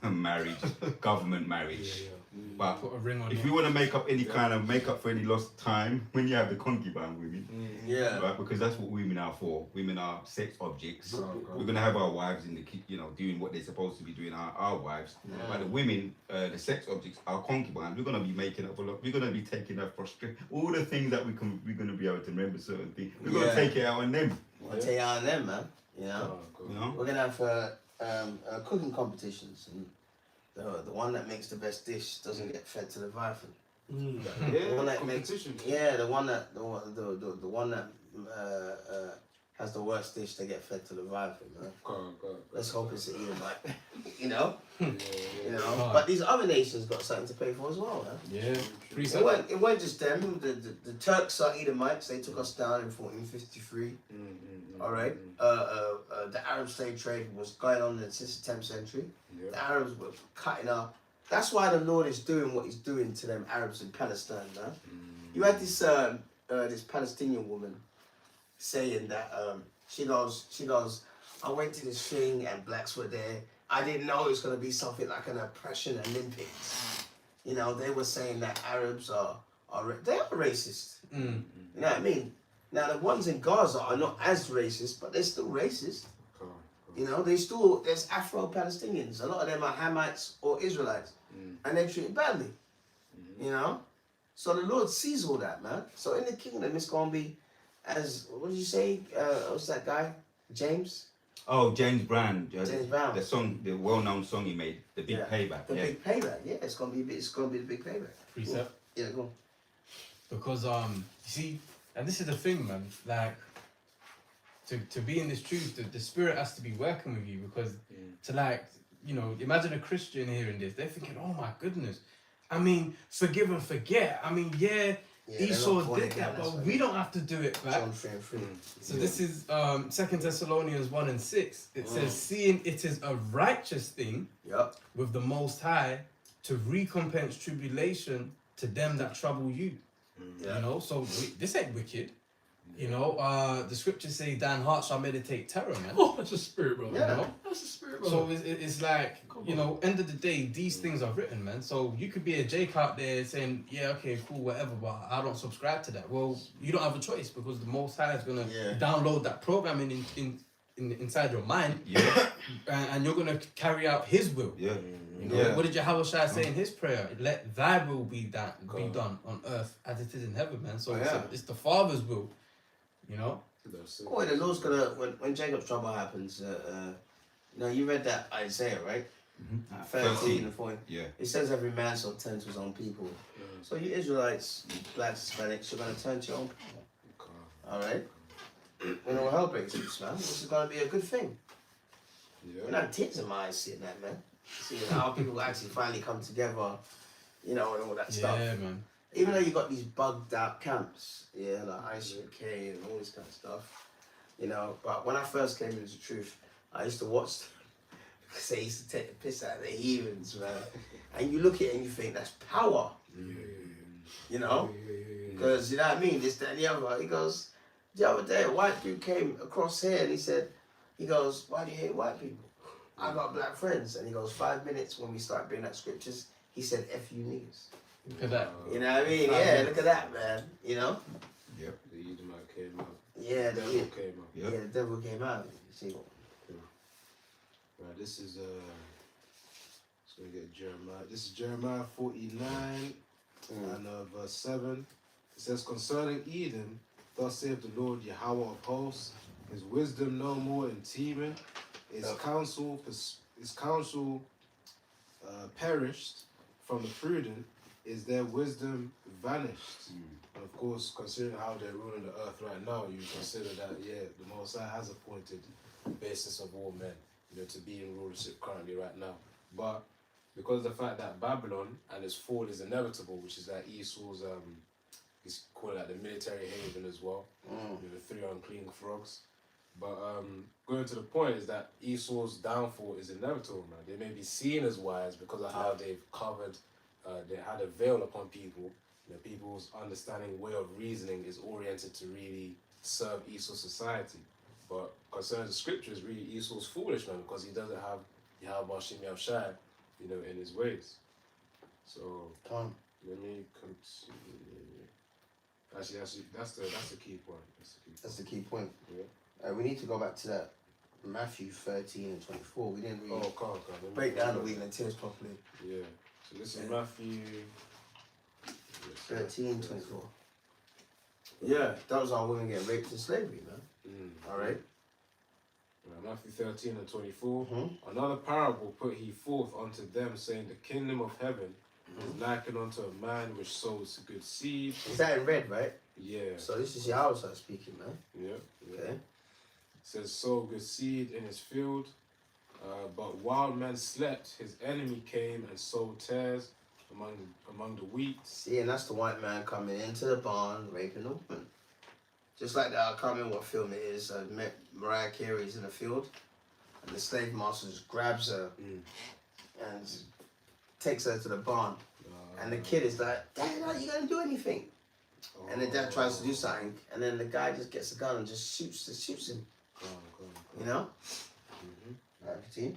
marriage, government marriage. Yeah. But Put a ring on if it. you want to make up any kind of make up for any lost time, when you have the concubine women, Yeah. right? Because that's what women are for. Women are sex objects. Go. We're gonna have our wives in the doing what they're supposed to be doing. Our wives, but the women, the sex objects, our concubines. We're gonna be making up a lot. We're gonna be taking up frustration. All the things that we're gonna be able to remember certain things. We're gonna Yeah. take it out on them. I'll tell you on them, man. You know, Go. You know. we're gonna have cooking competitions, and the one that makes the best dish doesn't get fed to the Leviathan. Yeah. The one that makes, Competition. yeah, the one that has the worst dish, they get fed to the Leviathan, man. Go. Let's hope it's an Edomite, you know. Yeah. You know, but these other nations got something to pay for as well, man. Yeah. It weren't just them. The Turks are Edomites. They took us down in 1453. All right. The Arab slave trade was going on since the 10th century. Yeah. The Arabs were cutting up. That's why the Lord is doing what He's doing to them Arabs in Palestine, man. You had this Palestinian woman saying that she goes, I went to this thing and blacks were there. I didn't know it was going to be something like an oppression Olympics. You know, they were saying that Arabs they are racist. You know what I mean? Now the ones in Gaza are not as racist, but they're still racist. Go. You know, there's Afro-Palestinians. A lot of them are Hamites or Israelites, and they're treated badly. You know, so the Lord sees all that, man. So in the kingdom, it's gonna be what did you say? What's that guy? James? Oh, James Brown. James Brown. The song, the well-known song he made, the big payback. The big payback. Yeah, it's gonna be the big payback. Precept. Yeah, go on. Because you see, and this is the thing, man. Like, to be in this truth, the spirit has to be working with you. Because imagine a Christian hearing this, they're thinking, oh my goodness. I mean, forgive and forget. I mean, yeah, Esau did that, but we don't have to do it back. John 3 and 3. So this is 2 Thessalonians 1 and 6. It says, seeing it is a righteous thing Yup. with the Most High to recompense tribulation to them that trouble you. Yeah. You know, so this ain't wicked. You know, the scriptures say, thine heart shall meditate terror, man. Oh, that's a spirit, brother. Yeah. You know? That's a spirit, brother. So it's like, end of the day, these things are written, man. So you could be a Jake out there saying, yeah, okay, cool, whatever, but I don't subscribe to that. Well, you don't have a choice because the Most High is going to download that programming inside your mind, and you're going to carry out His will. Yeah. You know, what did Yahweh Shai say in his prayer? Let thy will be done on earth as it is in heaven, man. So it's the Father's will, you know. Oh, the Lord's gonna when Jacob's trouble happens. You read that Isaiah, right? 13 and 14. Yeah. It says every man shall turn to his own people. So you Israelites, you blacks, Hispanics, you're gonna turn to your own people. All right. When all hell breaks loose, man, this is gonna be a good thing. We're not tears in my eyes seeing that, man. Seeing how people actually finally come together, and all that stuff. Yeah, man. Even though you got these bugged out camps, like ICK and all this kind of stuff, but when I first came into truth, I used to watch them because they used to take the piss out of the heathens, man. And you look at it and you think, that's power. Because, you know what I mean? This, that, and the other. He goes, the other day, a white dude came across here and he goes, why do you hate white people? I got black friends. And he goes, 5 minutes when we start bringing out scriptures, he said, F you niggas. Look at that. You know what I mean? Yeah, look at that, man. Yep. The Edomite came out. Yeah, The devil came out. yeah, the devil came out. You see? Right, this is let's go get Jeremiah. This is Jeremiah 49 and verse 7. It says, concerning Edom, thus saith the Lord Yahweh of hosts, his wisdom no more in Teman, his counsel perished from the prudent, is their wisdom vanished. And of course, considering how they're ruling the earth right now, you consider that, the Most High has appointed basis of all men, you know, to be in rulership currently right now. But because of the fact that Babylon and its fall is inevitable, which is like Esau's he's called like the military haven as well, with the 3 unclean frogs. But going to the point is that Esau's downfall is inevitable, man. They may be seen as wise because of how they've covered, they had a veil upon people. You know, people's understanding, way of reasoning is oriented to really serve Esau's society. But concerning the scriptures, really Esau's foolish, man, because he doesn't have Yahweh Shem Shai, you know, in his ways. So Come. let me continue. Actually, that's the key point. That's the key point. Yeah. We need to go back to that Matthew 13 and 24. We didn't really Come on. Let me break down the wheel and tears properly. Yeah. So this is Yeah. Matthew 13, 24. Yeah, that was our women getting raped in slavery, man. All right. Matthew 13 and 24. Mm-hmm. Another parable put he forth unto them, saying, the kingdom of heaven is likened unto a man which sows good seed. Is that in red, right? Yeah. So this is Yahweh speaking, man. Yeah. Okay. It says, sow good seed in his field. But while men slept, his enemy came and sowed tares among the wheat. See, and that's the white man coming into the barn, raping the woman. Just like that, I can't remember what film it is. Mariah Carey's in the field, and the slave master just grabs her and takes her to the barn. And the kid is like, Dad, are you gonna do anything? And the dad tries to do something, and then the guy just gets a gun and just shoots him. You know? Alright, continue.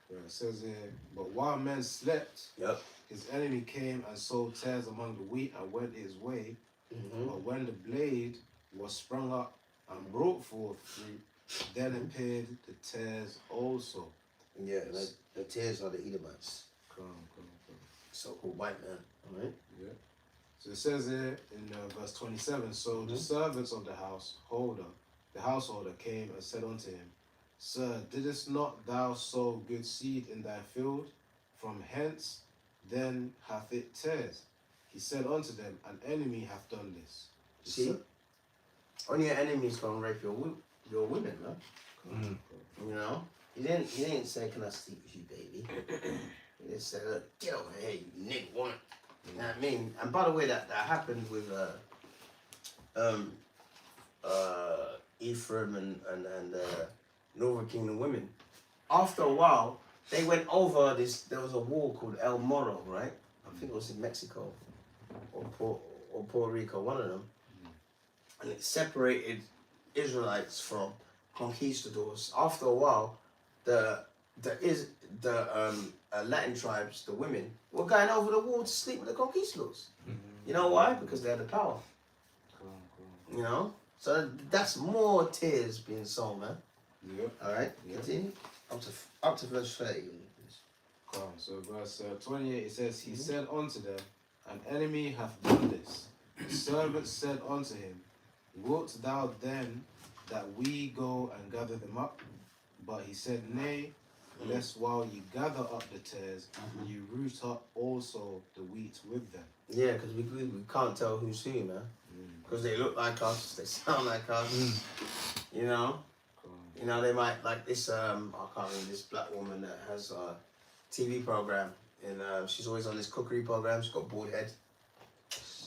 Yeah, it says here, but while men slept, Yep. his enemy came and sowed tares among the wheat and went his way. Mm-hmm. But when the blade was sprung up and brought forth fruit, then appeared the tares also. Yeah, the tears are the Edomites, Come. so-called white man. Alright? Yeah. So it says here in verse 27, so the servants of the householder came and said unto him, Sir, didst not thou sow good seed in thy field? From hence then hath it tares. He said unto them, an enemy hath done this. See? Only your enemies gonna rape your women, man. You know? He didn't say, can I sleep with you, baby? He just said, look, get over here, you nigga woman. You know what I mean? And by the way, that happened with Ephraim and Northern Kingdom women. After a while, they went over this. There was a wall called El Moro, right? I think it was in Mexico or Puerto Rico, one of them, and it separated Israelites from conquistadors. After a while, the Latin tribes, the women, were going over the wall to sleep with the conquistadors. You know why? Because they had the power. You know? So that's more tears being sown, man. Yep. Alright, continue. Up to verse 30. So verse 28, it says, he said unto them, an enemy hath done this. The servant said unto him, wilt thou then that we go and gather them up? But he said, nay, lest while ye gather up the tares, you root up also the wheat with them. Yeah, because we can't tell who's who, man. Because they look like us, they sound like us. You know? You know, they might, like this, I can't remember, this black woman that has a TV program. And she's always on this cookery program. She's got a bald head.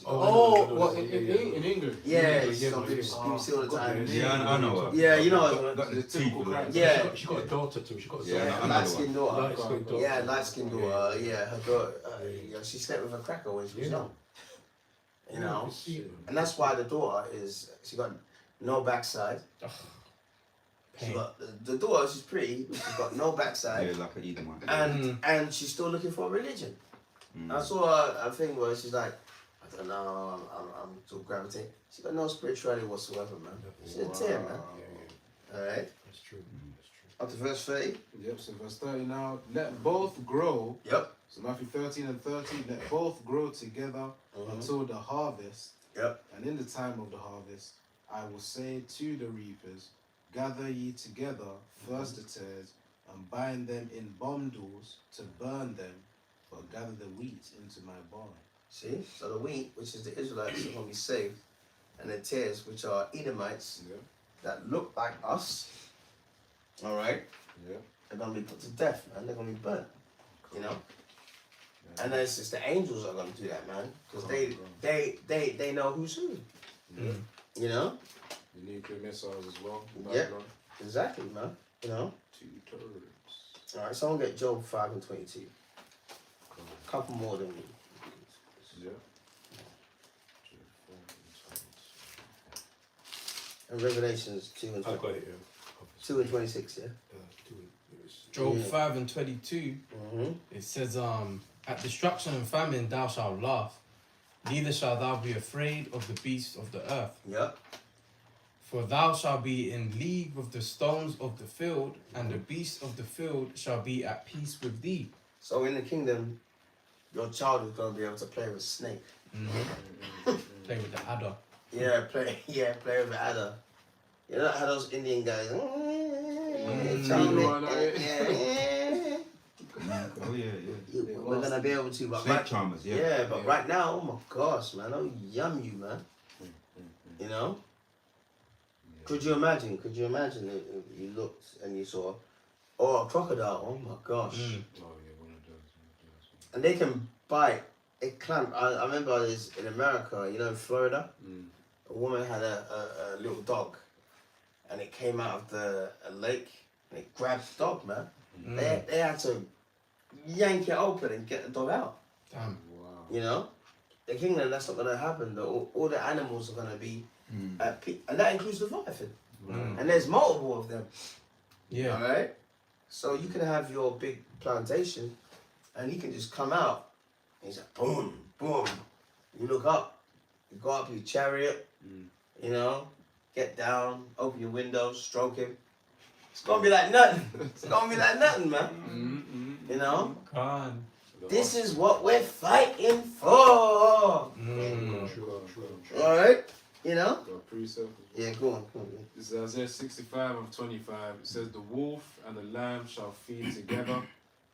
What, in England? Yeah, In she's on England, BBC all the time. Yeah, I know her. Yeah, you know. Got the typical people. crowd. Yeah. She got a daughter too. She got a Yeah, daughter. I know Light-skinned daughter. Light-skinned daughter. Yeah, light-skinned daughter. Yeah, her daughter. You know, she slept with a cracker when she was young. You know, and that's why the daughter she got no backside. She got the daughter. She's pretty, but she's got no backside, Yeah, like an Edomite. and she's still looking for a religion. I saw a thing where she's like, I don't know, I'm too gravitating. She got no spirituality whatsoever, man. She's a tear, man. All right. That's true. Up to verse 30. Yep, so verse 30 now. Let both grow. Yep. So Matthew 13 and 30. Let both grow together until the harvest. Yep. And in the time of the harvest, I will say to the reapers, gather ye together first the tares, and bind them in bundles to burn them, but gather the wheat into my barn. See? So the wheat, which is the Israelites, are going to be saved, and the tares, which are Edomites, Yeah. that look like us, All right, Yeah. they're gonna be put to death, man. They're gonna be burnt. You know. Yeah. And it's just the angels are gonna do that, man, because Come they know who's who. Yeah. You know. The nuclear missiles as well. Yeah. Babylon. Exactly, man. You know. 2/3. All right, someone get Job 5:22. Come on. Couple more than me. Yeah. And Revelations 2 and I've 20, got it here. 2 and 26. Yeah. Job Yeah. 5:22. Mm-hmm. It says, at destruction and famine thou shalt laugh, neither shalt thou be afraid of the beasts of the earth. Yep. For thou shalt be in league with the stones of the field, and the beasts of the field shall be at peace with thee. So in the kingdom, your child is gonna be able to play with a snake. Play with the adder. Yeah, play with the adder. You know how those Indian guys. Oh yeah, yeah. We're gonna be able to, but Snake right, charmers, yeah. yeah, but Yeah. right now, oh my gosh, man, oh yum you, man. You know? Could you imagine? Could you imagine if you looked and you saw, oh, a crocodile? Oh my gosh! Mm. Oh yeah, one of those. And they can bite. It clamp. I remember this in America. You know, in Florida, a woman had a little dog, and it came out of a lake and it grabbed the dog, man. Mm. They had to yank it open and get the dog out. Damn. Wow. You know, the kingdom that's not gonna happen. All the animals are gonna be Mm. at peace, and that includes Leviathan. Mm. And there's multiple of them. Yeah. All right. So you can have your big plantation, and he can just come out. And he's like, boom, boom. You look up. You go up your chariot. You know, get down, open your windows, stroke him. It's gonna be like nothing. It's gonna be like nothing, man. You know. Can't. This is what we're fighting for. Mm. All right. You know. Got a precept. Yeah. Go on. Go on. This is Isaiah 65:25. It says, "The wolf and the lamb shall feed together,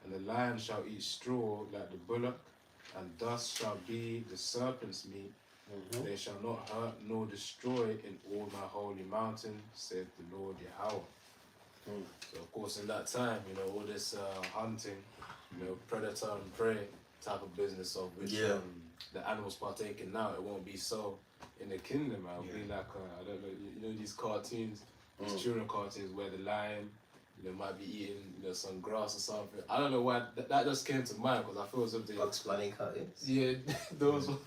and the lion shall eat straw like the bullock, and dust shall be the serpent's meat. They shall not hurt nor destroy in all my holy mountain, saith the Lord Yahweh." So of course, in that time, you know, all this hunting, you know, predator and prey type of business of which Yeah. the animals partake in now, it won't be so in the kingdom. It'll be like I don't know, you know, these cartoons, these children cartoons where the lion, you know, might be eating, you know, some grass or something. I don't know why that just came to mind because I feel as if they, Bugs Bunny cartoons. yeah, those ones.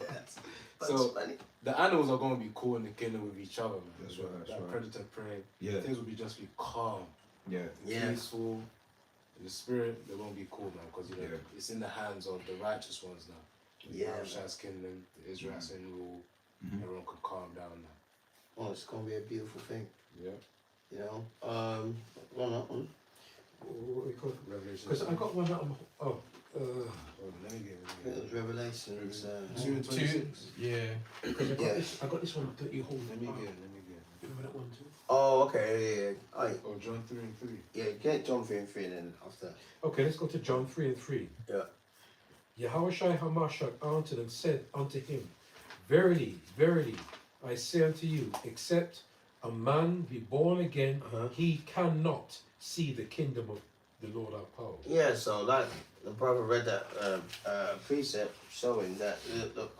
Bugs So Bunny. the animals are going to be cool in the kingdom with each other, man. That's right, that's That right. predator prey, Yeah, things will be just be calm, yeah. Yeah. peaceful. In the spirit, they won't be cool, man, because you know Yeah. it's in the hands of the righteous ones now. Yeah. Parashah's kingdom, the Israelites in rule, Mhm. everyone can calm down now. Oh, it's gonna be a beautiful thing. Yeah. You know. Well, not one. Revelation. Because I got one that I'm. Oh, let me get it. I think it was Revelations. 2 and 26. Yeah. Because Yeah. I got this one that you hold. Let me up. get it. Let me get it. You remember that one too? Oh, okay. Yeah. Oh, Oh, John 3 and 3. yeah. Get John 3 and 3, and then after. Okay, let's go to John 3 and 3. Yeah. Yahushua Hamashiach answered and said unto him, Verily, verily, I say unto you, except a man be born again, he cannot see the kingdom of the Lord our power. Yeah. So like the brother read that precept showing that look,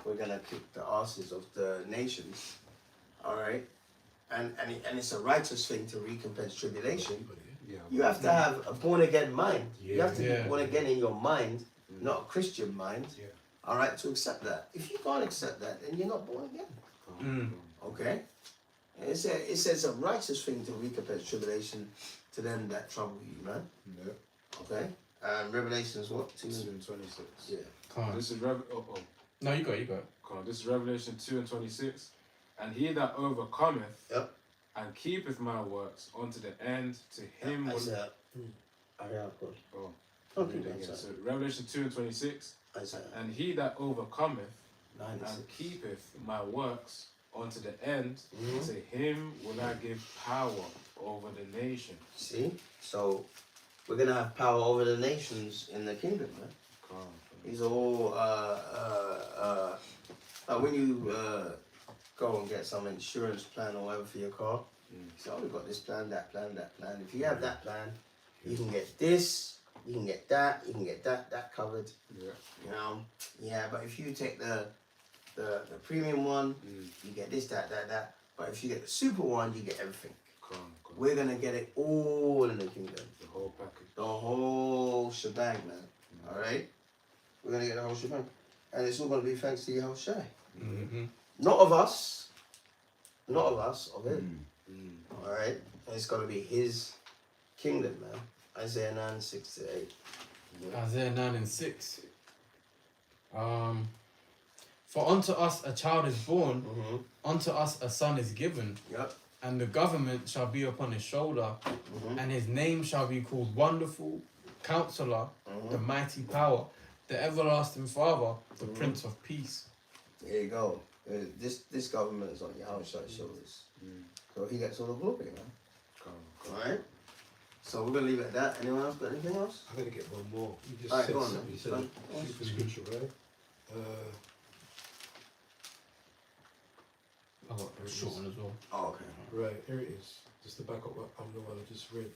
we're gonna kick the asses of the nations. All right. And it's a righteous thing to recompense tribulation. Yeah. You have to have a born again mind. You have to Yeah. be born again in your mind, not a Christian mind. Yeah. All right, to accept that. If you can't accept that, then you're not born again. Mm. Okay. And it says a righteous thing to recompense tribulation to them that trouble you, man. Yeah. Okay. Revelations what? 2 2 and 26. Yeah. Can't. This is No, you got it, you got it. Come on, this is Revelation 2 and 26. And he that overcometh Yep. and keepeth my works unto the end, to him I will. said. Yeah, of course. Oh, Okay, read it again. that's So Revelation 2 and 26. I said. And he that overcometh 96. and keepeth my works unto the end, Mhm. to him will I give power over the nation. See? So we're gonna have power over the nations in the kingdom, man. Come on. These are all like when you go and get some insurance plan or whatever for your car, So we've got this plan, that plan, that plan. If you have that plan, you can get this, you can get that, you can get that covered. Yeah. You know, yeah. But if you take the premium one, you get this, that. But if you get the super one, you get everything. Come. We're gonna get it all in the kingdom, The whole package. the whole shebang, man. All right, we're gonna get the whole shebang, and it's all gonna be thanks to Yahushua. Mm-hmm. Not of us, of him. Mm. All right, and it's gonna be his kingdom, man. Isaiah 9:6-8. Isaiah 9:6. For unto us a child is born, Mm-hmm. unto us a son is given, Yep. and the government shall be upon his shoulder, Mm-hmm. and his name shall be called Wonderful, Counselor, the Mighty Power, the Everlasting Father, the Prince of Peace. There you go. This government is on Yahushua's shoulders, so he gets all the glory, man. Come. All right. So we're gonna leave it at that. Anyone else got anything else? I'm gonna get one more. You just Alright, said go on something. then. You said Go on. super scripture, right? I got a short one as well. Oh, okay. Right, here it is. Just to back up what the one I just read,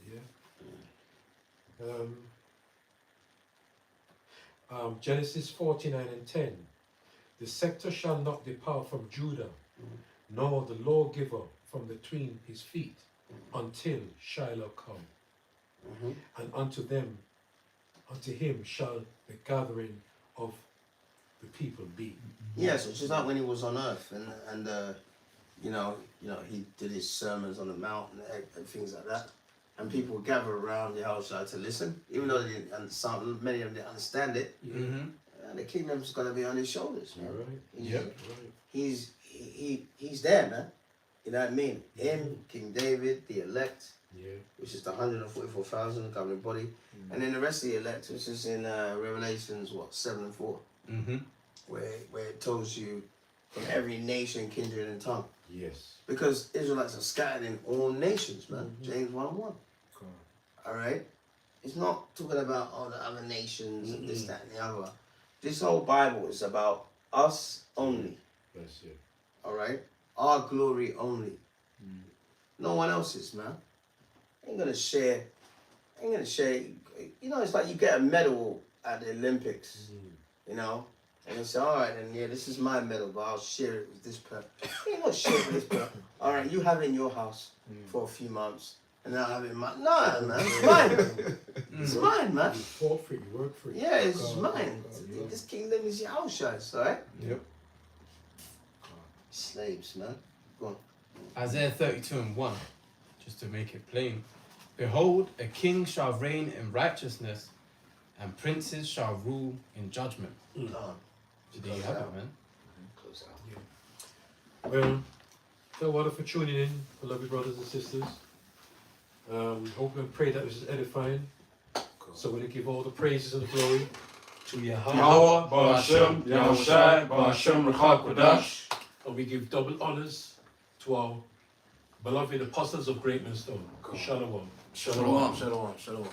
yeah? Genesis 49:10. The scepter shall not depart from Judah, nor the lawgiver from between his feet, until Shiloh come. Mm-hmm. And unto him shall the gathering of the people be. Yes, which is like when he was on earth, and you know, he did his sermons on the mountain and things like that, and people would gather around the Yahushua to listen, even though they didn't understand. Many of them didn't understand it. Mm-hmm. And the kingdom's gonna be on his shoulders, man. Right. Yep. Right. He's there, man. You know what I mean? Him, King David, the elect, Yeah. which is the 144,000 governing body, and then the rest of the elect, which is in Revelations 7:4, Mm-hmm. where it tells you from every nation, kindred, and tongue. Yes. Because Israelites are scattered in all nations, man. James 1:1. Come. All right? It's not talking about all the other nations and this, that, and the other. This whole Bible is about us only. That's it. All right? Our glory only. No one else's, man. Ain't gonna share. You know, it's like you get a medal at the Olympics, you know? And you say, all right, then, yeah, this is my medal, but I'll share it with this person. You ain't gonna share it with this person. All right, you have it in your house for a few months, and I'll have it in mine. No, man, it's mine. It's mine, man. You fought for it, you worked for it. Yeah, it's God, mine. God, yeah. This kingdom is Yahushua's, all right? Yep. Slaves, man. Go on. Isaiah 32:1, just to make it plain. Behold, a king shall reign in righteousness, and princes shall rule in judgment. Go on. So there you have it, man. Close out. Well, thank you for tuning in, beloved brothers and sisters. Hope and pray that this is edifying. So we're going to give all the praises and the glory to Yahweh. Yahweh, Ba'ashem, Yahushai, Ba'ashem, Rechak, Kodash. And we give double honors to our beloved apostles of Great Millstone. Shalom. Shalom, shalom, shalom.